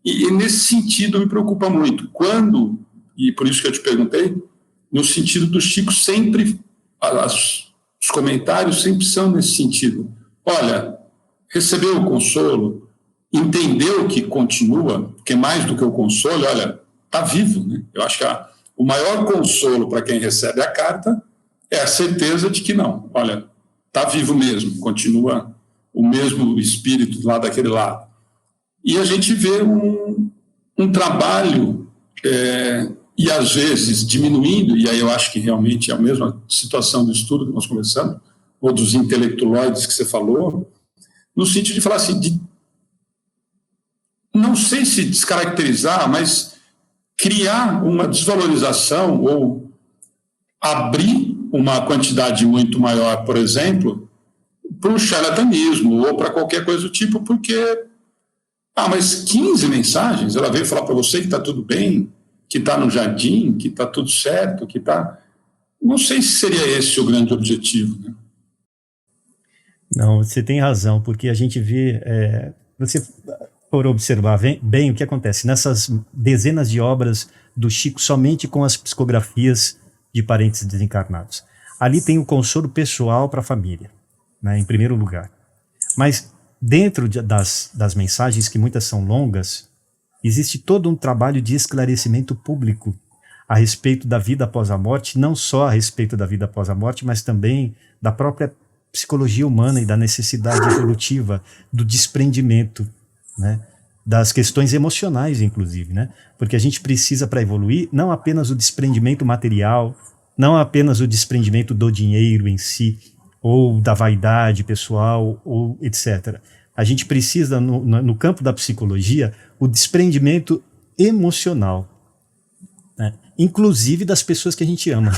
E nesse sentido me preocupa muito. Quando, e por isso que eu te perguntei, no sentido do Chico sempre, os comentários sempre são nesse sentido. Olha, recebeu o consolo, entendeu que continua, porque mais do que o consolo, olha, está vivo, né? Eu acho que o maior consolo para quem recebe a carta é a certeza de que não, olha, está vivo mesmo, continua o mesmo espírito lá daquele lado. E a gente vê um trabalho, e às vezes diminuindo, e aí eu acho que realmente é a mesma situação do estudo que nós conversamos, ou dos intelectualoides que você falou, no sentido de falar assim, não sei se descaracterizar, mas criar uma desvalorização ou abrir uma quantidade muito maior, por exemplo, para o charlatanismo ou para qualquer coisa do tipo, porque, mas 15 mensagens, ela veio falar para você que está tudo bem, que está no jardim, que está tudo certo, que está... Não sei se seria esse o grande objetivo, né?
Não, você tem razão, porque a gente vê, você for observar bem o que acontece nessas dezenas de obras do Chico somente com as psicografias de parentes desencarnados. Ali tem o consolo pessoal para a família, né, em primeiro lugar. Mas dentro das mensagens, que muitas são longas, existe todo um trabalho de esclarecimento público a respeito da vida após a morte, não só a respeito da vida após a morte, mas também da própria psicologia humana e da necessidade evolutiva, do desprendimento, né, das questões emocionais, inclusive, né, porque a gente precisa, para evoluir, não apenas o desprendimento material, não apenas o desprendimento do dinheiro em si, ou da vaidade pessoal, ou etc. A gente precisa, no campo da psicologia, o desprendimento emocional, né, inclusive das pessoas que a gente ama.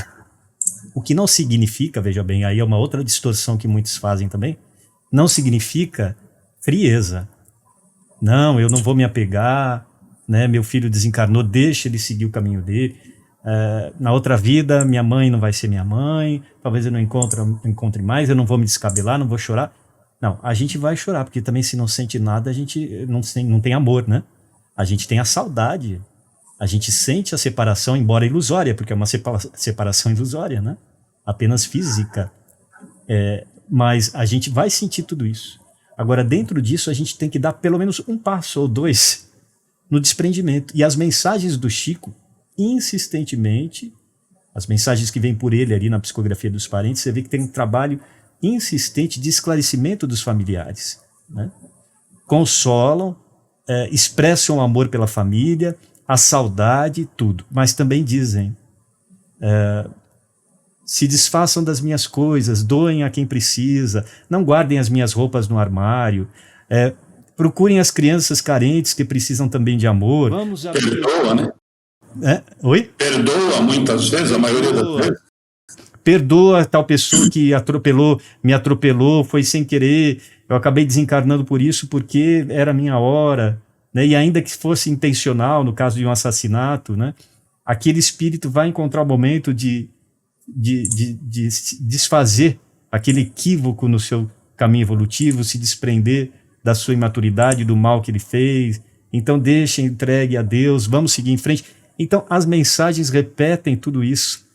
O que não significa, veja bem, aí é uma outra distorção que muitos fazem também, não significa frieza. Não, eu não vou me apegar, né? Meu filho desencarnou, deixa ele seguir o caminho dele. Na outra vida, minha mãe não vai ser minha mãe, talvez eu não encontre mais, eu não vou me descabelar, não vou chorar. Não, a gente vai chorar, porque também se não sente nada, a gente não tem amor, né? A gente tem a saudade, a gente sente a separação, embora ilusória, porque é uma separação ilusória, né? Apenas física. Mas a gente vai sentir tudo isso. Agora, dentro disso, a gente tem que dar pelo menos um passo ou dois no desprendimento. E as mensagens do Chico, insistentemente, as mensagens que vêm por ele ali na psicografia dos parentes, você vê que tem um trabalho insistente de esclarecimento dos familiares, né? Consolam, expressam o amor pela família, a saudade, tudo. Mas também dizem, se desfaçam das minhas coisas, doem a quem precisa, não guardem as minhas roupas no armário, procurem as crianças carentes que precisam também de amor.
Perdoa, né?
Oi?
Perdoa muitas vezes, a maioria das vezes.
Perdoa tal pessoa que me atropelou, foi sem querer, eu acabei desencarnando por isso porque era a minha hora, né? E ainda que fosse intencional, no caso de um assassinato, né? Aquele espírito vai encontrar o momento de desfazer aquele equívoco no seu caminho evolutivo, se desprender da sua imaturidade, do mal que ele fez. Então deixa, entregue a Deus, vamos seguir em frente. Então as mensagens repetem tudo isso,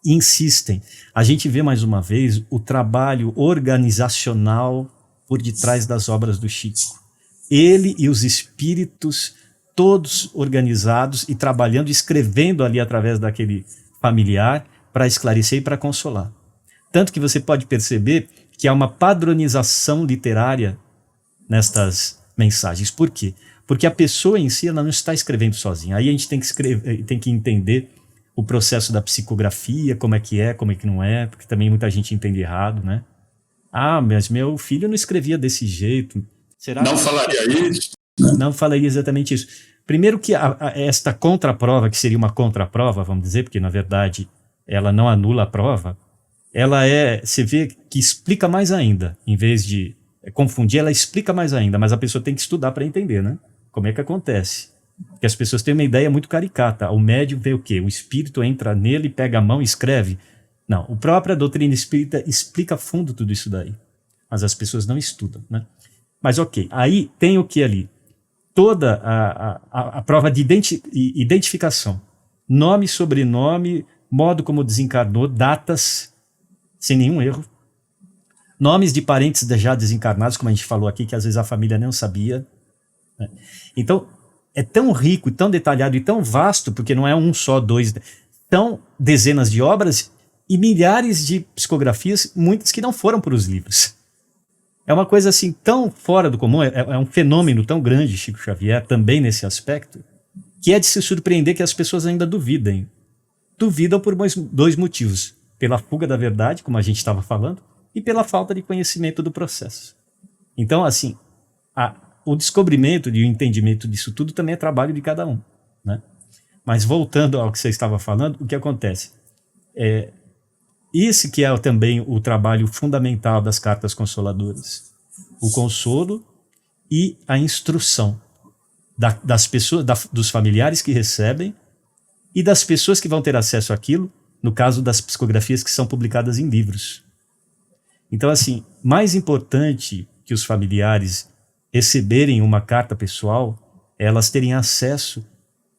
insistem. A gente vê mais uma vez o trabalho organizacional por detrás das obras do Chico. Ele e os espíritos todos organizados e trabalhando, escrevendo ali através daquele familiar, para esclarecer e para consolar. Tanto que você pode perceber que há uma padronização literária nestas mensagens. Por quê? Porque a pessoa em si ela não está escrevendo sozinha. Aí a gente tem que entender o processo da psicografia, como é que não é, porque também muita gente entende errado, né? Ah, mas meu filho não escrevia desse jeito. Será
Não
que...
falaria isso?
Não falaria exatamente isso. Primeiro que esta contraprova, que seria uma contraprova, vamos dizer, porque na verdade ela não anula a prova, você vê que explica mais ainda, em vez de confundir, ela explica mais ainda, mas a pessoa tem que estudar para entender, né? Como é que acontece? Porque as pessoas têm uma ideia muito caricata. O médium vê o quê? O espírito entra nele, pega a mão e escreve. Não, a própria doutrina espírita explica a fundo tudo isso daí. Mas as pessoas não estudam, né? Mas ok, aí tem o que ali? Toda a prova de identificação. Nome, sobrenome, modo como desencarnou, datas, sem nenhum erro. Nomes de parentes já desencarnados, como a gente falou aqui, que às vezes a família não sabia. Né? Então, é tão rico, tão detalhado e tão vasto, porque não é um só, dois, são dezenas de obras e milhares de psicografias, muitas que não foram para os livros. É uma coisa assim tão fora do comum, é um fenômeno tão grande, Chico Xavier, também nesse aspecto, que é de se surpreender que as pessoas ainda duvidem. Duvidam por dois motivos. Pela fuga da verdade, como a gente estava falando, e pela falta de conhecimento do processo. Então, assim, o descobrimento e o entendimento disso tudo também é trabalho de cada um. Né? Mas voltando ao que você estava falando, o que acontece? Esse que é também o trabalho fundamental das cartas consoladoras. O consolo e a instrução das pessoas, dos familiares que recebem e das pessoas que vão ter acesso àquilo, no caso das psicografias que são publicadas em livros. Então, assim, mais importante que os familiares receberem uma carta pessoal, é elas terem acesso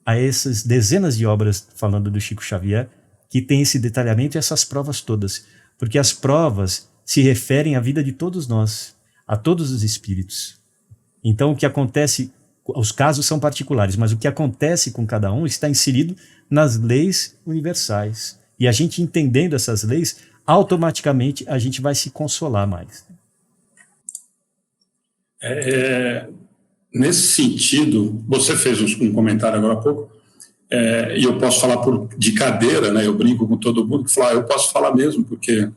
a essas dezenas de obras, falando do Chico Xavier, que tem esse detalhamento e essas provas todas. Porque as provas se referem à vida de todos nós, a todos os espíritos. Então, o que acontece, os casos são particulares, mas o que acontece com cada um está inserido nas leis universais. E a gente entendendo essas leis, automaticamente a gente vai se consolar mais.
Nesse sentido, você fez um comentário agora há pouco, e eu posso falar de cadeira, né? Eu brinco com todo mundo que fala, eu posso falar mesmo, porque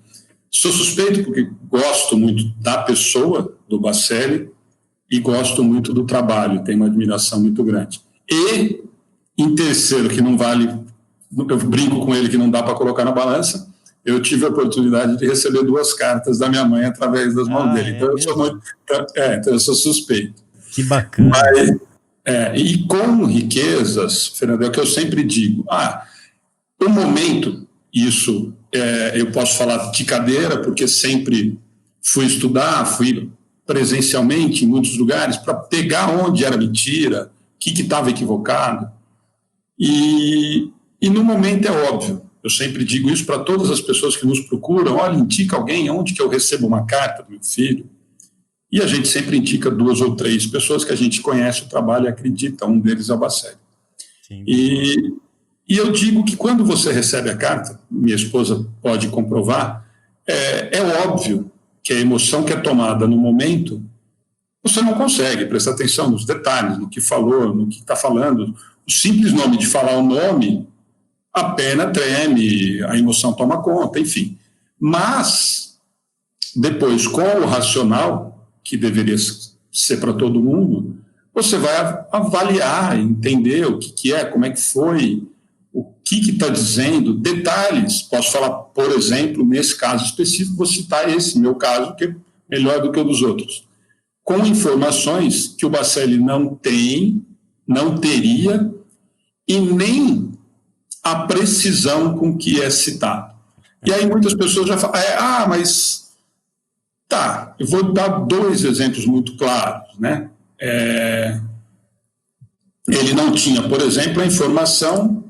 sou suspeito, porque gosto muito da pessoa, do Bacelli, e gosto muito do trabalho, tenho uma admiração muito grande. E, em terceiro, que não vale, eu brinco com ele que não dá para colocar na balança, eu tive a oportunidade de receber 2 cartas da minha mãe através das mãos dele. Então, eu sou suspeito.
Que bacana.
Mas, e com riquezas, Fernando, é o que eu sempre digo. O momento, isso eu posso falar de cadeira, porque sempre fui estudar, fui presencialmente em muitos lugares para pegar onde era mentira, o que estava equivocado. E no momento é óbvio. Eu sempre digo isso para todas as pessoas que nos procuram. Olha, indica alguém onde que eu recebo uma carta do meu filho. E a gente sempre indica 2 ou 3 pessoas que a gente conhece o trabalho e acredita. Um deles é o Bacelli. E eu digo que quando você recebe a carta, minha esposa pode comprovar, é óbvio que a emoção que é tomada no momento, você não consegue prestar atenção nos detalhes, no que falou, no que está falando. O simples nome de falar o nome, a pena treme, a emoção toma conta, enfim. Mas, depois, com o racional, que deveria ser para todo mundo, você vai avaliar, entender o que é, como é que foi, o que está dizendo, detalhes. Posso falar, por exemplo, nesse caso específico, vou citar esse meu caso, que é melhor do que o dos outros, com informações que o Bacelli não tem, não teria, e nem a precisão com que é citado. E aí muitas pessoas já falam, mas tá, eu vou dar 2 exemplos muito claros, né? Ele não tinha, por exemplo, a informação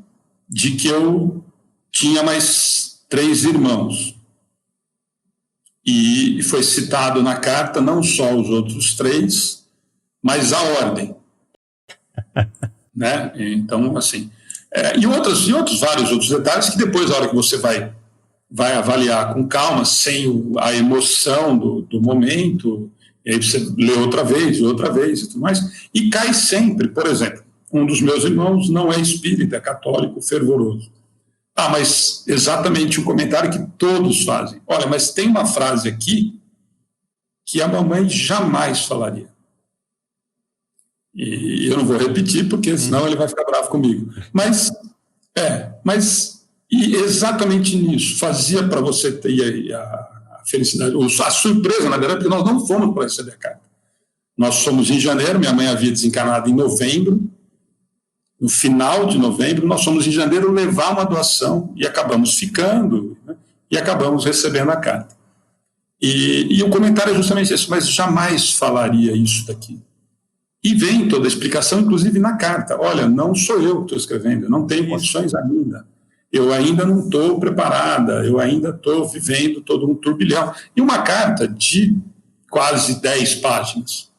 de que eu tinha mais 3 irmãos. E foi citado na carta não só os outros 3, mas a ordem. Né? Então, assim... E vários outros detalhes que depois, na hora que você vai avaliar com calma, sem a emoção do momento, e aí você lê outra vez e tudo mais, e cai sempre. Por exemplo, um dos meus irmãos não é espírita, é católico fervoroso. Mas exatamente o comentário que todos fazem. Olha, mas tem uma frase aqui que a mamãe jamais falaria. E eu não vou repetir, porque senão ele vai ficar bravo comigo. Mas e exatamente nisso, fazia para você ter a felicidade, a surpresa, na verdade, porque nós não fomos para receber a carta. Nós somos em janeiro, minha mãe havia desencarnado em novembro, no final de novembro, nós fomos em janeiro levar uma doação e acabamos ficando, né, e acabamos recebendo a carta. E o comentário é justamente esse, mas jamais falaria isso daqui. E vem toda a explicação, inclusive na carta. Olha, não sou eu que estou escrevendo, eu não tenho condições ainda. Eu ainda não estou preparada, eu ainda estou vivendo todo um turbilhão. E uma carta de quase 10 páginas.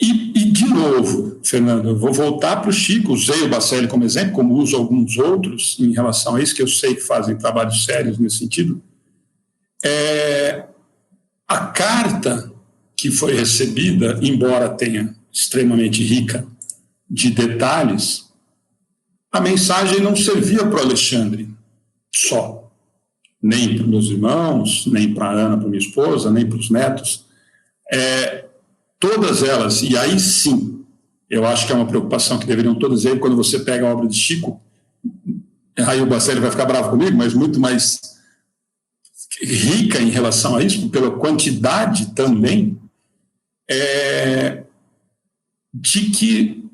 E de novo, Fernando, eu vou voltar para o Chico, usei o Bacelli como exemplo, como uso alguns outros em relação a isso, que eu sei que fazem trabalhos sérios nesse sentido. A carta que foi recebida, embora tenha extremamente rica de detalhes, a mensagem não servia para o Alexandre só, nem para meus irmãos, nem para a Ana, para minha esposa, nem para os netos. Todas elas, e aí sim, eu acho que é uma preocupação que deveriam todas ter, quando você pega a obra de Chico, aí o Bacelli vai ficar bravo comigo, mas muito mais rica em relação a isso, pela quantidade também, de que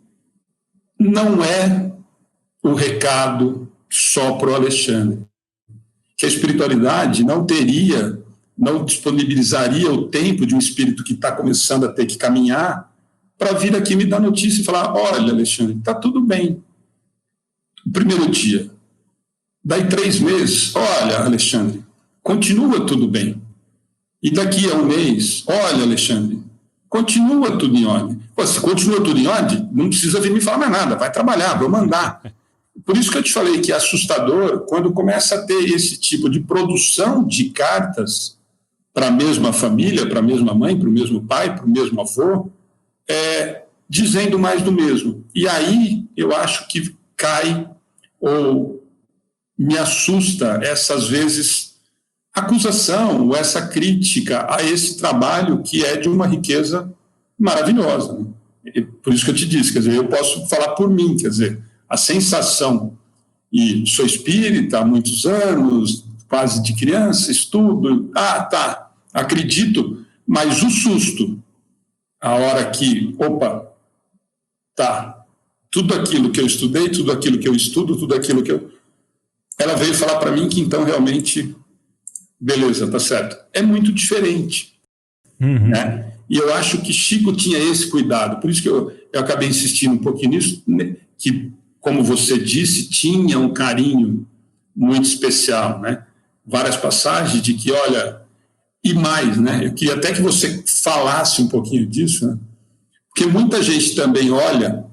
não é o recado só para o Alexandre. Que a espiritualidade não disponibilizaria o tempo de um espírito que está começando a ter que caminhar para vir aqui me dar notícia e falar: olha, Alexandre, está tudo bem. O primeiro dia. Daí 3 meses, olha, Alexandre, continua tudo bem. E daqui a 1 mês, olha, Alexandre, continua tudo em ordem. Pô, se continua tudo em ordem, não precisa vir me falar mais nada, vai trabalhar, vou mandar. Por isso que eu te falei que é assustador quando começa a ter esse tipo de produção de cartas para a mesma família, para a mesma mãe, para o mesmo pai, para o mesmo avô, dizendo mais do mesmo. E aí eu acho que cai ou me assusta essas vezes acusação ou essa crítica a esse trabalho que é de uma riqueza maravilhosa, né? Por isso que eu te disse, quer dizer, eu posso falar por mim, quer dizer, a sensação, e sou espírita há muitos anos, quase de criança, estudo, acredito, mas o susto, a hora que, tudo aquilo que eu estudei, tudo aquilo que eu estudo, tudo aquilo que eu... Ela veio falar para mim que então realmente, beleza, tá certo. É muito diferente, né? E eu acho que Chico tinha esse cuidado, por isso que eu acabei insistindo um pouquinho nisso, né? Que, como você disse, tinha um carinho muito especial, né? Várias passagens de que, olha, e mais, né? Eu queria até que você falasse um pouquinho disso, né? Porque muita gente também olha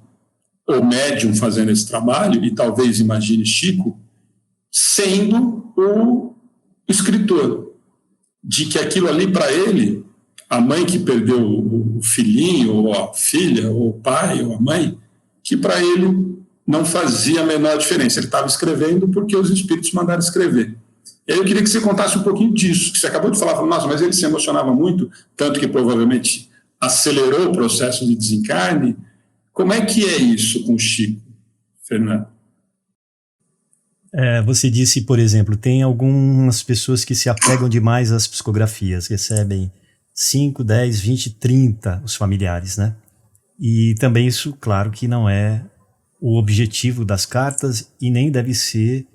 o médium fazendo esse trabalho, e talvez imagine Chico sendo o escritor, de que aquilo ali para ele, a mãe que perdeu o filhinho, ou a filha, ou o pai, ou a mãe, que para ele não fazia a menor diferença. Ele estava escrevendo porque os espíritos mandaram escrever. E aí eu queria que você contasse um pouquinho disso, que você acabou de falar, nossa, mas ele se emocionava muito, tanto que provavelmente acelerou o processo de desencarne. Como é que é isso com o Chico, Fernando?
Você disse, por exemplo, tem algumas pessoas que se apegam demais às psicografias, recebem 5, 10, 20, 30 os familiares, né? E também isso, claro, que não é o objetivo das cartas e nem deve ser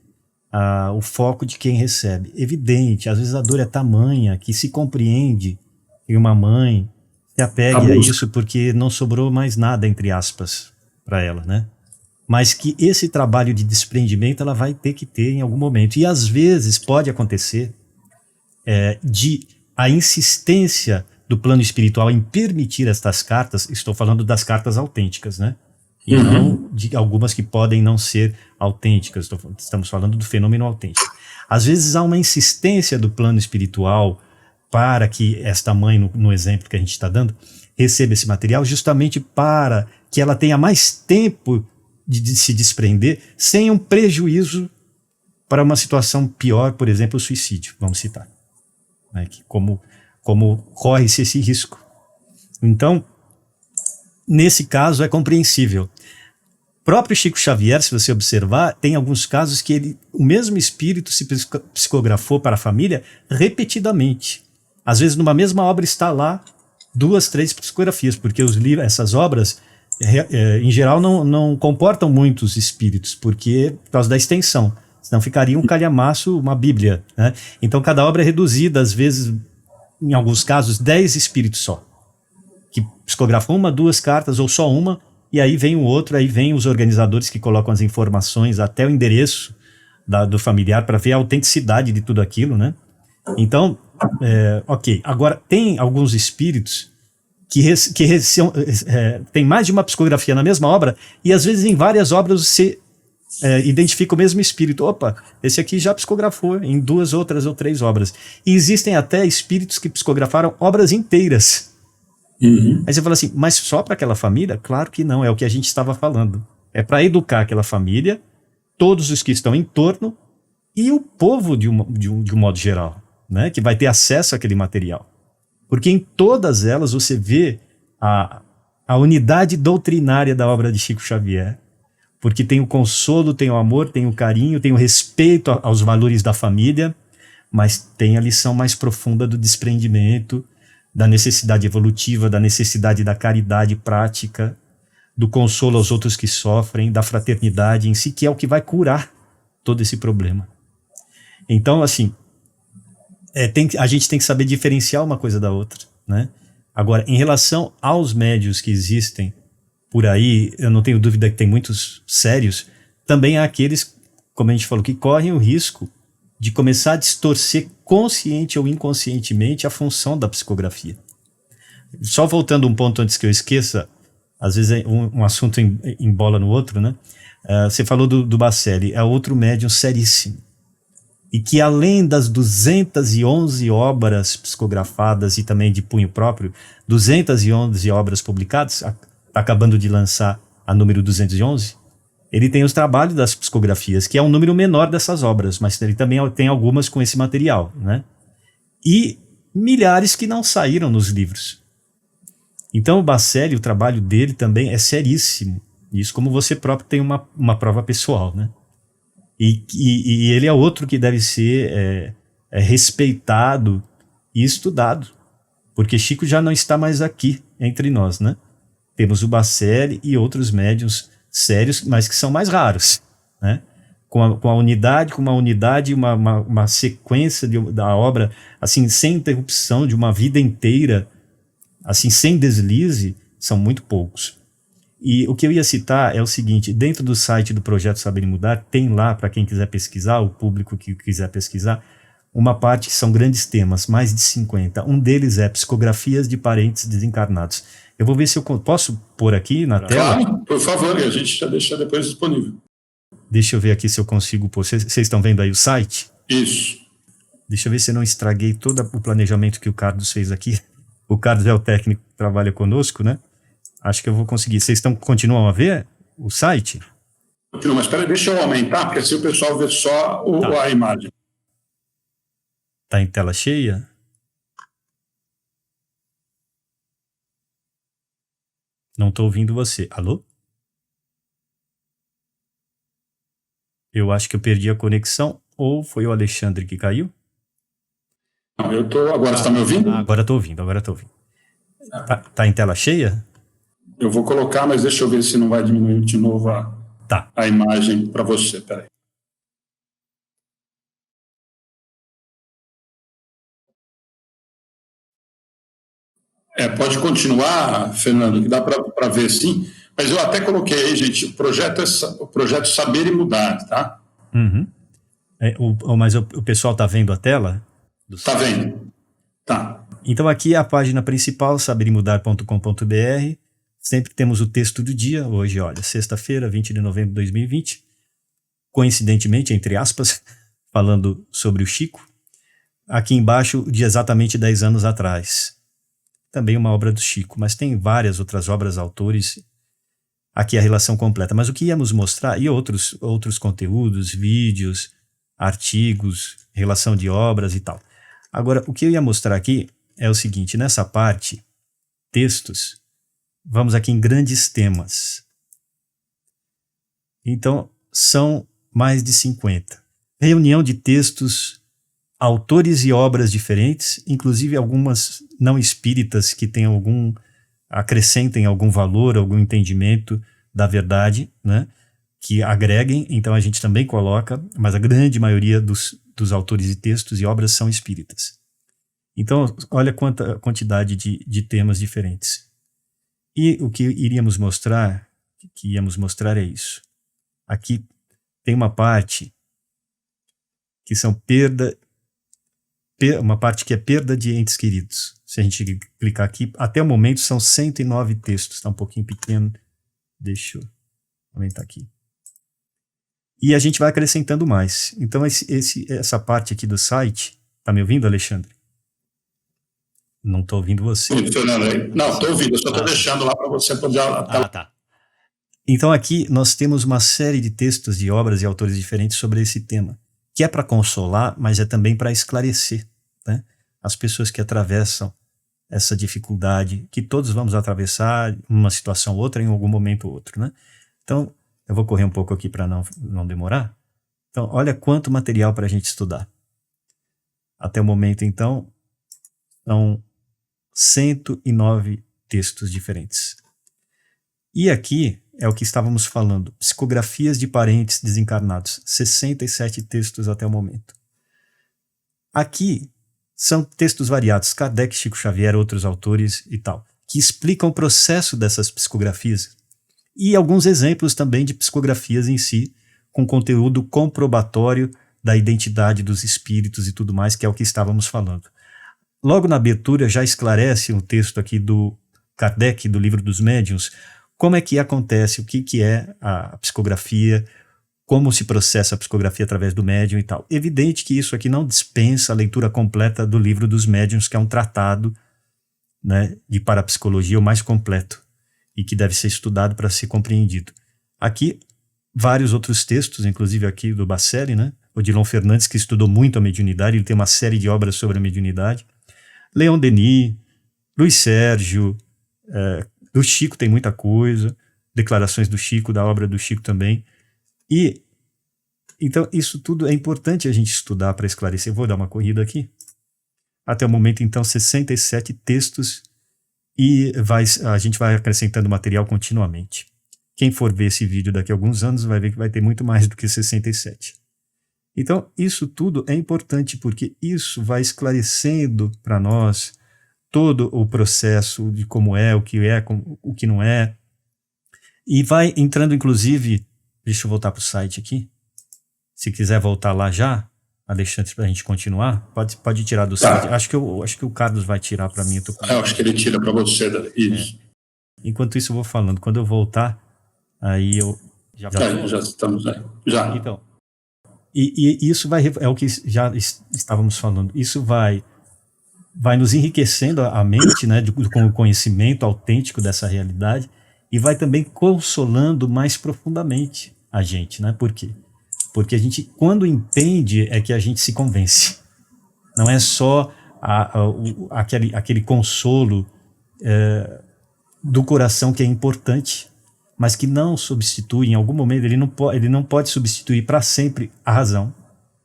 o foco de quem recebe. Evidente, às vezes a dor é tamanha que se compreende que uma mãe se apegue a isso porque não sobrou mais nada, entre aspas, para ela, né? Mas que esse trabalho de desprendimento ela vai ter que ter em algum momento. E às vezes pode acontecer de a insistência do plano espiritual em permitir estas cartas, estou falando das cartas autênticas, né? E não de algumas que podem não ser autênticas, estamos falando do fenômeno autêntico. Às vezes há uma insistência do plano espiritual para que esta mãe, no exemplo que a gente está dando, receba esse material, justamente para que ela tenha mais tempo de se desprender, sem um prejuízo para uma situação pior, por exemplo, o suicídio, vamos citar. né? Que como corre-se esse risco. Então, nesse caso é compreensível. O próprio Chico Xavier, se você observar, tem alguns casos que o mesmo espírito se psicografou para a família repetidamente. Às vezes, numa mesma obra está lá 2, 3 psicografias, porque essas obras, em geral, não comportam muitos espíritos, por causa da extensão. Senão ficaria um calhamaço, uma bíblia, né? Então, cada obra é reduzida, às vezes, em alguns casos, 10 espíritos só, que psicografam 1, 2 cartas ou só uma, e aí vem o outro, aí vem os organizadores que colocam as informações até o endereço do familiar para ver a autenticidade de tudo aquilo, né? Então, ok. Agora, tem alguns espíritos que tem mais de uma psicografia na mesma obra e às vezes em várias obras você identifica o mesmo espírito. Opa, esse aqui já psicografou em 2 outras ou 3 obras. E existem até espíritos que psicografaram obras inteiras. Uhum. Aí você fala assim, mas só para aquela família? Claro que não, é o que a gente estava falando. É para educar aquela família, todos os que estão em torno e o povo de um modo geral, né, que vai ter acesso àquele material. Porque em todas elas você vê a unidade doutrinária da obra de Chico Xavier. Porque tem o consolo, tem o amor, tem o carinho, tem o respeito aos valores da família, mas tem a lição mais profunda do desprendimento, da necessidade evolutiva, da necessidade da caridade prática, do consolo aos outros que sofrem, da fraternidade em si, que é o que vai curar todo esse problema. Então, assim, a gente tem que saber diferenciar uma coisa da outra, né? Agora, em relação aos médiuns que existem por aí, eu não tenho dúvida que tem muitos sérios, também há aqueles, como a gente falou, que correm o risco de começar a distorcer consciente ou inconscientemente a função da psicografia. Só voltando um ponto antes que eu esqueça, às vezes um assunto embola no outro, né? Você falou do Bacelli, é outro médium seríssimo. E que além das 211 obras psicografadas e também de punho próprio, 211 obras publicadas, está acabando de lançar a número 211, ele tem os trabalhos das psicografias, que é um número menor dessas obras, mas ele também tem algumas com esse material, né? E milhares que não saíram nos livros. Então o Bacelli, o trabalho dele também é seríssimo. Isso como você próprio tem uma prova pessoal, né? E ele é outro que deve ser respeitado e estudado, porque Chico já não está mais aqui entre nós, né? Temos o Bacelli e outros médiuns sérios, mas que são mais raros, né? Com uma unidade, uma sequência da obra, assim, sem interrupção, de uma vida inteira, assim, sem deslize, são muito poucos. E o que eu ia citar é o seguinte, dentro do site do Projeto Saber e Mudar, tem lá, para quem quiser pesquisar, o público que quiser pesquisar, uma parte que são grandes temas, mais de 50. Um deles é psicografias de parentes desencarnados. Eu vou ver se eu posso pôr aqui na tela.
Claro, por favor, e a gente já deixa depois disponível.
Deixa eu ver aqui se eu consigo pôr. Vocês estão vendo aí o site?
Isso.
Deixa eu ver se eu não estraguei todo o planejamento que o Carlos fez aqui. O Carlos é o técnico que trabalha conosco, né? Acho que eu vou conseguir. Vocês continuam a ver o site?
Não, mas espera, deixa eu aumentar, porque assim o pessoal vê só a imagem.
Está em tela cheia? Não estou ouvindo você. Alô? Eu acho que eu perdi a conexão. Ou foi o Alexandre que caiu?
Não, eu estou. Agora você está me ouvindo?
Agora estou ouvindo. Tá em tela cheia?
Eu vou colocar, mas deixa eu ver se não vai diminuir de novo a imagem para você. Peraí. Pode continuar, Fernando, que dá para ver sim. Mas eu até coloquei aí, gente, o projeto Saber e Mudar, tá?
Uhum. Mas o pessoal está vendo a tela?
Está vendo. Tá.
Então aqui é a página principal, saberimudar.com.br. Sempre temos o texto do dia. Hoje, olha, sexta-feira, 20 de novembro de 2020. Coincidentemente, entre aspas, falando sobre o Chico. Aqui embaixo, de exatamente 10 anos atrás. Também uma obra do Chico, mas tem várias outras obras, autores. Aqui a relação completa. Mas o que íamos mostrar, e outros conteúdos, vídeos, artigos, relação de obras e tal. Agora, o que eu ia mostrar aqui é o seguinte, nessa parte, textos, vamos aqui em grandes temas. Então, são mais de 50. Reunião de textos, autores e obras diferentes, inclusive algumas não espíritas que tenham acrescentem algum valor, algum entendimento da verdade, né? Que agreguem, então a gente também coloca, mas a grande maioria dos autores de textos e obras são espíritas. Então, olha quanta quantidade de temas diferentes. E o que íamos mostrar é isso. Aqui tem uma parte que são uma parte que é perda de entes queridos. Se a gente clicar aqui, até o momento são 109 textos, está um pouquinho pequeno. Deixa eu aumentar aqui. E a gente vai acrescentando mais. Então essa parte aqui do site, tá me ouvindo, Alexandre? Não estou ouvindo você.
Não, estou ouvindo, eu só estou deixando lá para você poder...
tá. Então aqui nós temos uma série de textos de obras e autores diferentes sobre esse tema, que é para consolar, mas é também para esclarecer, né? As pessoas que atravessam essa dificuldade, que todos vamos atravessar uma situação ou outra, em algum momento ou outro, né? Então, eu vou correr um pouco aqui para não demorar. Então, olha quanto material para a gente estudar. Até o momento, então, são 109 textos diferentes. E aqui é o que estávamos falando, psicografias de parentes desencarnados, 67 textos até o momento. Aqui são textos variados, Kardec, Chico Xavier, outros autores e tal, que explicam o processo dessas psicografias e alguns exemplos também de psicografias em si, com conteúdo comprobatório da identidade dos espíritos e tudo mais, que é o que estávamos falando. Logo na abertura já esclarece um texto aqui do Kardec, do Livro dos Médiuns, como é que acontece, o que é a psicografia, como se processa a psicografia através do médium e tal. Evidente que isso aqui não dispensa a leitura completa do Livro dos Médiuns, que é um tratado, né, de parapsicologia o mais completo e que deve ser estudado para ser compreendido. Aqui, vários outros textos, inclusive aqui do Bacelli, né, Odilon Fernandes, que estudou muito a mediunidade, ele tem uma série de obras sobre a mediunidade, Leon Denis, Luiz Sérgio, do Chico tem muita coisa, declarações do Chico, da obra do Chico também. E então isso tudo é importante a gente estudar para esclarecer. Vou dar uma corrida aqui. Até o momento, então, 67 textos e a gente vai acrescentando material continuamente. Quem for ver esse vídeo daqui a alguns anos vai ver que vai ter muito mais do que 67. Então, isso tudo é importante porque isso vai esclarecendo para nós todo o processo de como é, o que não é, e vai entrando, inclusive, deixa eu voltar para o site aqui, se quiser voltar lá já, Alexandre, para a gente continuar, pode tirar do site, acho que o Carlos vai tirar para mim.
Eu acho que ele tira para você, isso.
Enquanto isso eu vou falando, quando eu voltar, aí eu...
Já estamos aí, já.
Então, e isso é o que já estávamos falando, isso vai nos enriquecendo a mente, né, com o conhecimento autêntico dessa realidade e vai também consolando mais profundamente a gente, né? Por quê? Porque a gente, quando entende, é que a gente se convence. Não é só aquele consolo do coração que é importante, mas que não substitui, em algum momento, ele não pode substituir para sempre a razão,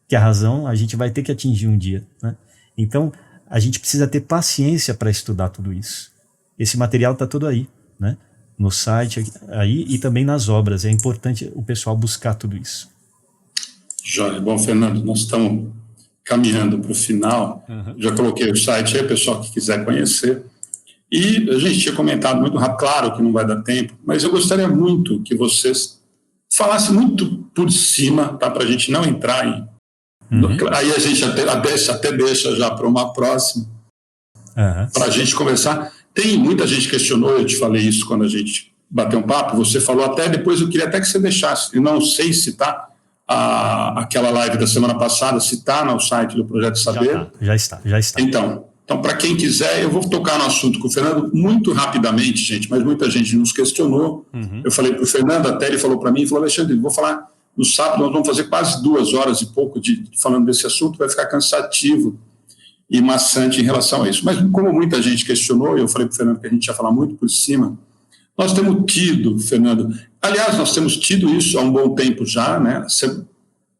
que a razão a gente vai ter que atingir um dia, né? Então, a gente precisa ter paciência para estudar tudo isso. Esse material está todo aí, né? No site aí e também nas obras. É importante o pessoal buscar tudo isso.
Jóia. Bom, Fernando, nós estamos caminhando para o final. Já coloquei o site aí, pessoal que quiser conhecer. E a gente tinha comentado muito rápido, claro que não vai dar tempo, mas eu gostaria muito que vocês falassem muito por cima, tá? Para a gente não entrar em... Aí a gente até deixa já para uma próxima, para a gente conversar. Tem muita gente que questionou, eu te falei isso quando a gente bateu um papo, você falou até, depois eu queria até que você deixasse, eu não sei se está aquela live da semana passada, se está no site do Projeto Saber.
Já está.
Então para quem quiser, eu vou tocar no assunto com o Fernando muito rapidamente, gente, mas muita gente nos questionou. Eu falei para o Fernando, até ele falou para mim, falou, Alexandre, vou falar no sábado, nós vamos fazer quase 2 horas e pouco falando desse assunto, vai ficar cansativo. e maçante em relação a isso. Mas como muita gente questionou, eu falei para o Fernando que a gente ia falar muito por cima, nós temos tido, Fernando, aliás, nós temos tido isso há um bom tempo já, né?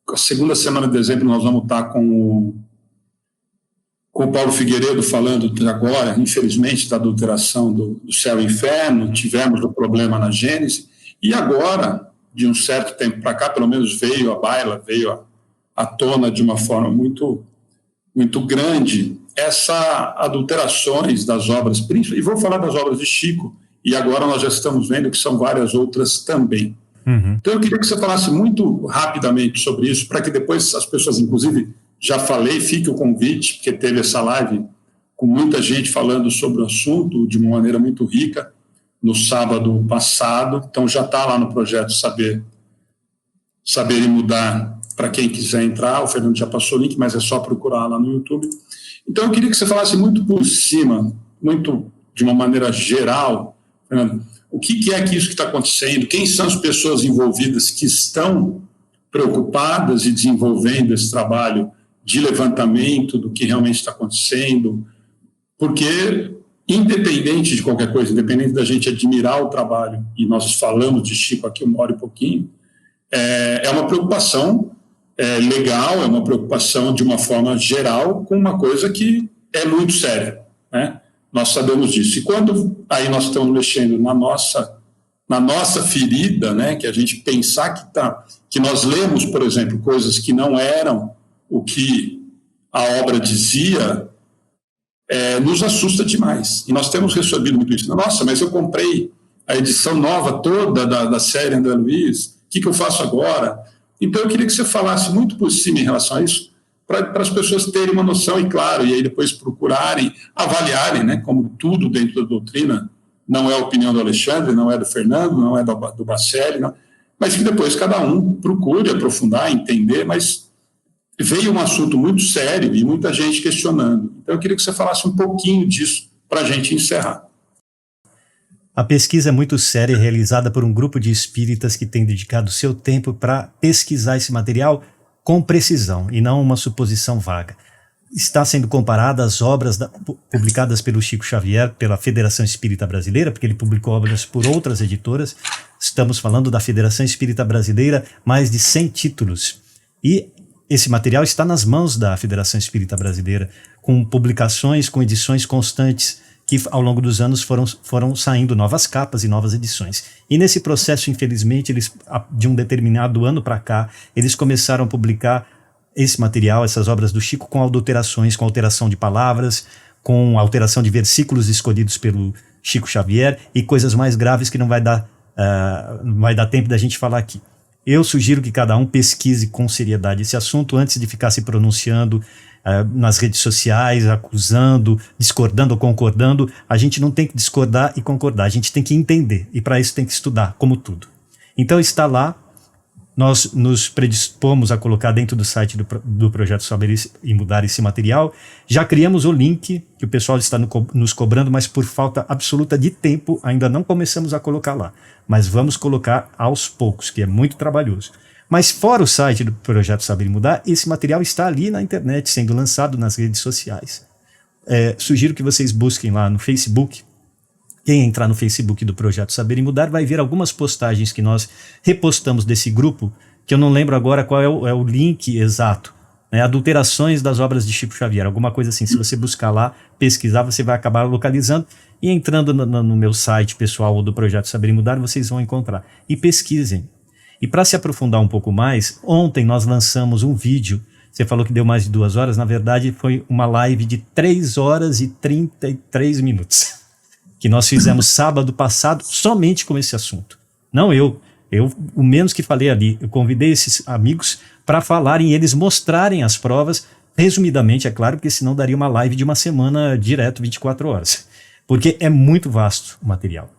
A segunda semana de dezembro nós vamos estar com o Paulo Figueiredo falando agora, infelizmente, da adulteração do céu e inferno, tivemos o problema na Gênesis, e agora, de um certo tempo para cá, pelo menos veio à baila, veio à tona de uma forma muito, muito grande, essa adulterações das obras, e vou falar das obras de Chico, e agora nós já estamos vendo que são várias outras também.
Uhum.
Então eu queria que você falasse muito rapidamente sobre isso, para que depois as pessoas, inclusive, já falei, fique o convite, porque teve essa live com muita gente falando sobre o assunto de uma maneira muito rica no sábado passado, então já está lá no projeto Saber e Mudar, para quem quiser entrar, o Fernando já passou o link, mas é só procurar lá no YouTube. Então eu queria que você falasse muito por cima, muito de uma maneira geral, Fernando, o que é que isso que está acontecendo, quem são as pessoas envolvidas que estão preocupadas e desenvolvendo esse trabalho de levantamento do que realmente está acontecendo, porque, independente de qualquer coisa, independente da gente admirar o trabalho, e nós falamos de Chico aqui uma hora e pouquinho, é uma preocupação legal, é uma preocupação de uma forma geral com uma coisa que é muito séria, né? Nós sabemos disso. E quando aí nós estamos mexendo na nossa ferida, né, que a gente pensar que nós lemos, por exemplo, coisas que não eram o que a obra dizia, nos assusta demais. E nós temos recebido muito isso. Nossa, mas eu comprei a edição nova toda da série André Luiz, o que eu faço agora? Então eu queria que você falasse muito por cima em relação a isso, para as pessoas terem uma noção, e claro, e aí depois procurarem, avaliarem, né, como tudo dentro da doutrina, não é a opinião do Alexandre, não é do Fernando, não é do Bacelli, não, mas que depois cada um procure aprofundar, entender, mas veio um assunto muito sério e muita gente questionando. Então eu queria que você falasse um pouquinho disso para a gente encerrar.
A pesquisa é muito séria, realizada por um grupo de espíritas que tem dedicado seu tempo para pesquisar esse material com precisão e não uma suposição vaga. Está sendo comparada às obras publicadas pelo Chico Xavier, pela Federação Espírita Brasileira, porque ele publicou obras por outras editoras. Estamos falando da Federação Espírita Brasileira, mais de 100 títulos. E esse material está nas mãos da Federação Espírita Brasileira, com publicações, com edições constantes, que ao longo dos anos foram saindo novas capas e novas edições. E nesse processo, infelizmente, eles, de um determinado ano para cá, eles começaram a publicar esse material, essas obras do Chico, com adulterações, com alteração de palavras, com alteração de versículos escolhidos pelo Chico Xavier e coisas mais graves que não vai dar tempo da gente falar aqui. Eu sugiro que cada um pesquise com seriedade esse assunto antes de ficar se pronunciando nas redes sociais, acusando, discordando ou concordando. A gente não tem que discordar e concordar, a gente tem que entender, e para isso tem que estudar, como tudo. Então está lá, nós nos predispomos a colocar dentro do site do Projeto Saber e Mudar esse material. Já criamos o link, que o pessoal está nos cobrando, mas por falta absoluta de tempo ainda não começamos a colocar lá. Mas vamos colocar aos poucos, que é muito trabalhoso. Mas fora o site do Projeto Saber e Mudar, esse material está ali na internet, sendo lançado nas redes sociais. Sugiro que vocês busquem lá no Facebook. Quem entrar no Facebook do Projeto Saber e Mudar vai ver algumas postagens que nós repostamos desse grupo, que eu não lembro agora qual é o link exato, né? Adulterações das obras de Chico Xavier, alguma coisa assim. Se você buscar lá, pesquisar, você vai acabar localizando, e entrando no meu site pessoal ou do Projeto Saber e Mudar, vocês vão encontrar. E pesquisem. E para se aprofundar um pouco mais, ontem nós lançamos um vídeo. Você falou que deu mais de 2 horas, na verdade foi uma live de 3 horas e 33 minutos. Que nós fizemos sábado passado somente com esse assunto. Não eu, o menos que falei ali, eu convidei esses amigos para falarem, eles mostrarem as provas, resumidamente, é claro, porque senão daria uma live de uma semana direto, 24 horas. Porque é muito vasto o material.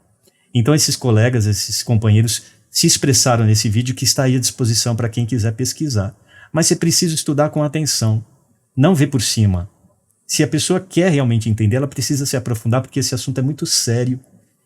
Então esses colegas, esses companheiros se expressaram nesse vídeo, que está aí à disposição para quem quiser pesquisar. Mas você precisa estudar com atenção, não ver por cima. Se a pessoa quer realmente entender, ela precisa se aprofundar, porque esse assunto é muito sério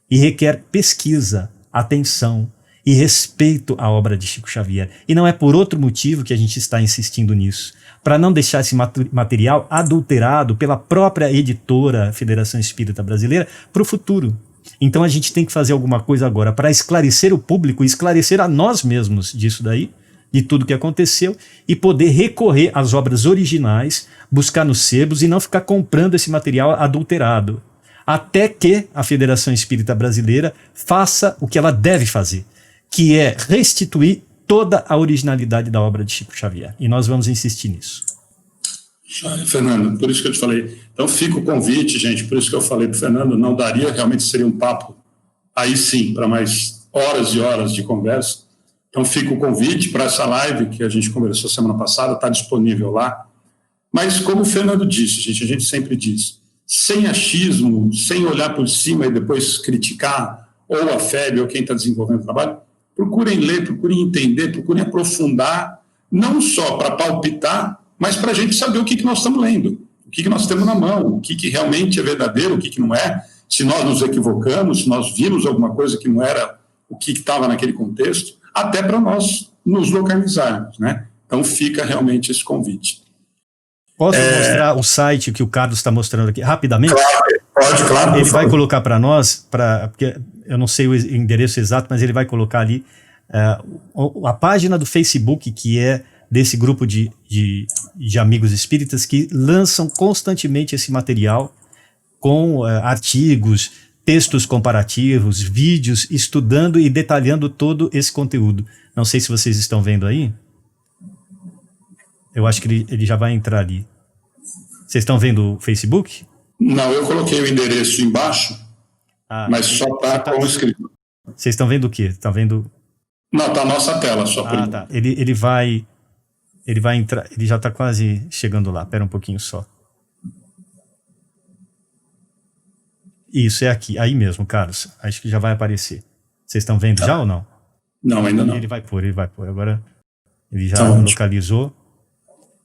e requer pesquisa, atenção e respeito à obra de Chico Xavier. E não é por outro motivo que a gente está insistindo nisso, para não deixar esse material adulterado pela própria editora Federação Espírita Brasileira para o futuro. Então a gente tem que fazer alguma coisa agora para esclarecer o público, esclarecer a nós mesmos disso daí, de tudo que aconteceu, e poder recorrer às obras originais, buscar nos sebos e não ficar comprando esse material adulterado. Até que a Federação Espírita Brasileira faça o que ela deve fazer, que é restituir toda a originalidade da obra de Chico Xavier. E nós vamos insistir nisso.
Fernando, por isso que eu te falei. Então fica o convite, gente, por isso que eu falei para o Fernando, não daria, realmente seria um papo, aí sim, para mais horas e horas de conversa. Então fica o convite para essa live que a gente conversou semana passada, está disponível lá. Mas como o Fernando disse, gente, a gente sempre diz, sem achismo, sem olhar por cima e depois criticar ou a FEB ou quem está desenvolvendo o trabalho, procurem ler, procurem entender, procurem aprofundar, não só para palpitar, mas para a gente saber o que nós estamos lendo, o que nós temos na mão, o que realmente é verdadeiro, o que não é, se nós nos equivocamos, se nós vimos alguma coisa que não era o que estava naquele contexto, até para nós nos localizarmos, né? Então fica realmente esse convite.
Posso mostrar o site que o Carlos está mostrando aqui rapidamente?
Claro, pode, claro.
Ele vai colocar para nós, porque eu não sei o endereço exato, mas ele vai colocar ali a página do Facebook, que é desse grupo de amigos espíritas que lançam constantemente esse material com artigos, textos comparativos, vídeos, estudando e detalhando todo esse conteúdo. Não sei se vocês estão vendo aí. Eu acho que ele já vai entrar ali. Vocês estão vendo o Facebook?
Não, eu coloquei o endereço embaixo, mas só está como escrito.
Vocês estão vendo o quê? Estão vendo?
Não, está a nossa tela só.
Tá. Ele vai entrar, ele já está quase chegando lá. Espera um pouquinho só. Isso, é aqui. Aí mesmo, Carlos. Acho que já vai aparecer. Vocês estão vendo já ou não?
Não, ainda não.
Ele vai pôr. Agora ele já localizou.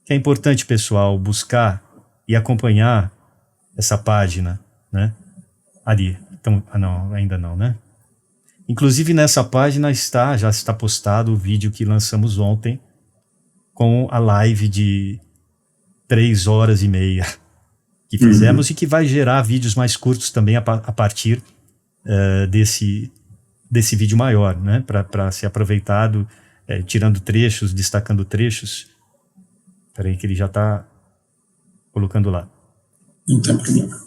É importante, pessoal, buscar e acompanhar essa página, né? Ali. Então, não, ainda não, né? Inclusive nessa página já está postado o vídeo que lançamos ontem com a live de 3 horas e meia que fizemos e que vai gerar vídeos mais curtos também a partir desse vídeo maior, né? Para ser aproveitado, tirando trechos, destacando trechos. Espera aí que ele já está colocando lá.
Não tem problema.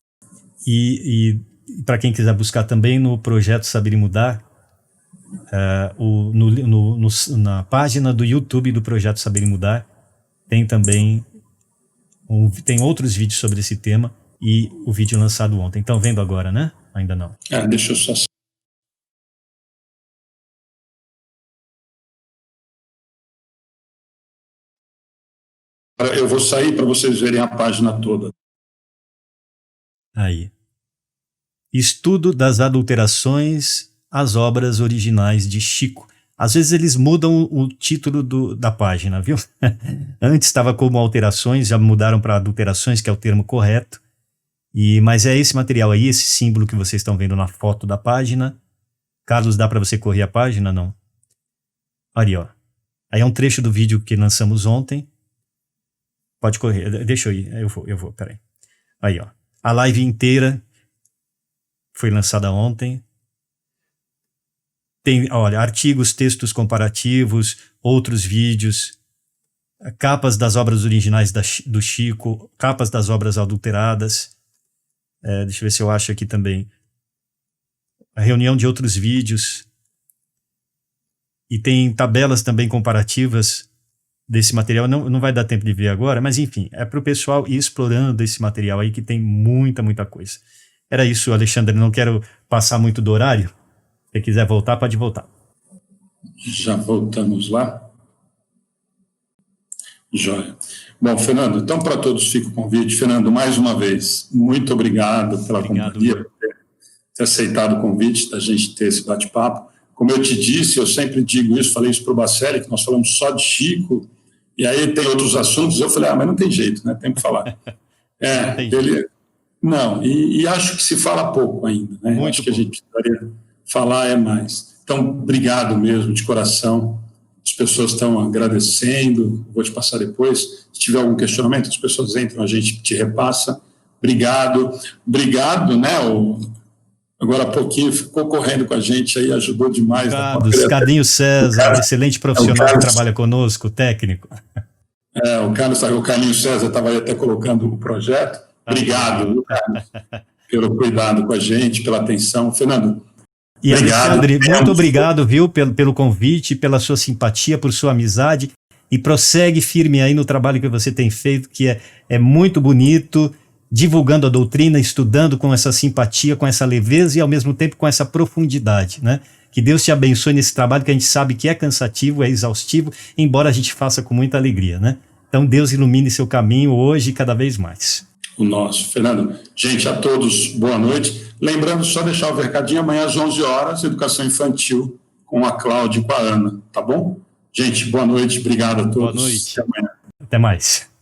E para quem quiser buscar também no Projeto Saber e Mudar, na página do YouTube do Projeto Saber e Mudar, tem também tem outros vídeos sobre esse tema e o vídeo lançado ontem. Estão vendo agora, né? Ainda não.
Deixa eu só... Eu vou sair para vocês verem a página toda.
Aí. Estudo das adulterações às obras originais de Chico. Às vezes eles mudam o título da página, viu? Antes estava como alterações, já mudaram para adulterações, que é o termo correto. Mas é esse material aí, esse símbolo que vocês estão vendo na foto da página. Carlos, dá para você correr a página? Não. Ali, ó. Aí é um trecho do vídeo que lançamos ontem. Pode correr, deixa eu ir, eu vou, peraí. Aí, ó. A live inteira foi lançada ontem. Tem, olha, artigos, textos comparativos, outros vídeos, capas das obras originais do Chico, capas das obras adulteradas. Deixa eu ver se eu acho aqui também. A reunião de outros vídeos. E tem tabelas também comparativas desse material. Não vai dar tempo de ver agora, mas enfim, é para o pessoal ir explorando esse material aí que tem muita coisa. Era isso, Alexandre, não quero passar muito do horário. Se quiser voltar, pode voltar.
Já voltamos lá. Joia. Bom, Fernando, então para todos fica o convite. Fernando, mais uma vez, muito obrigado pela companhia, por ter aceitado o convite da gente ter esse bate-papo. Como eu te disse, eu sempre digo isso, falei isso para o Bacelli, que nós falamos só de Chico, e aí tem outros assuntos, eu falei, mas não tem jeito, né? Tem que falar. Não, e acho que se fala pouco ainda, né? Acho que a gente precisaria falar mais. Então, obrigado mesmo, de coração. As pessoas estão agradecendo, vou te passar depois. Se tiver algum questionamento, as pessoas entram, a gente te repassa. Obrigado, né? Agora há pouquinho ficou correndo com a gente aí, ajudou demais.
Cadinho César, excelente profissional que trabalha conosco, técnico.
O Carlinhos César estava aí até colocando o projeto. Obrigado, Carlos, pelo cuidado com a gente, pela atenção. Fernando,
e obrigado. Alexandre, muito obrigado, viu, pelo convite, pela sua simpatia, por sua amizade, e prossegue firme aí no trabalho que você tem feito, que é muito bonito, divulgando a doutrina, estudando com essa simpatia, com essa leveza e ao mesmo tempo com essa profundidade, né? Que Deus te abençoe nesse trabalho que a gente sabe que é cansativo, é exaustivo, embora a gente faça com muita alegria, né? Então Deus ilumine seu caminho hoje e cada vez mais.
O nosso. Fernando, gente, a todos, boa noite. Lembrando, só deixar o recadinho, amanhã às 11 horas, Educação Infantil, com a Cláudia e com a Ana, tá bom? Gente, boa noite, obrigado a todos.
Boa noite.
Até amanhã.
Até mais.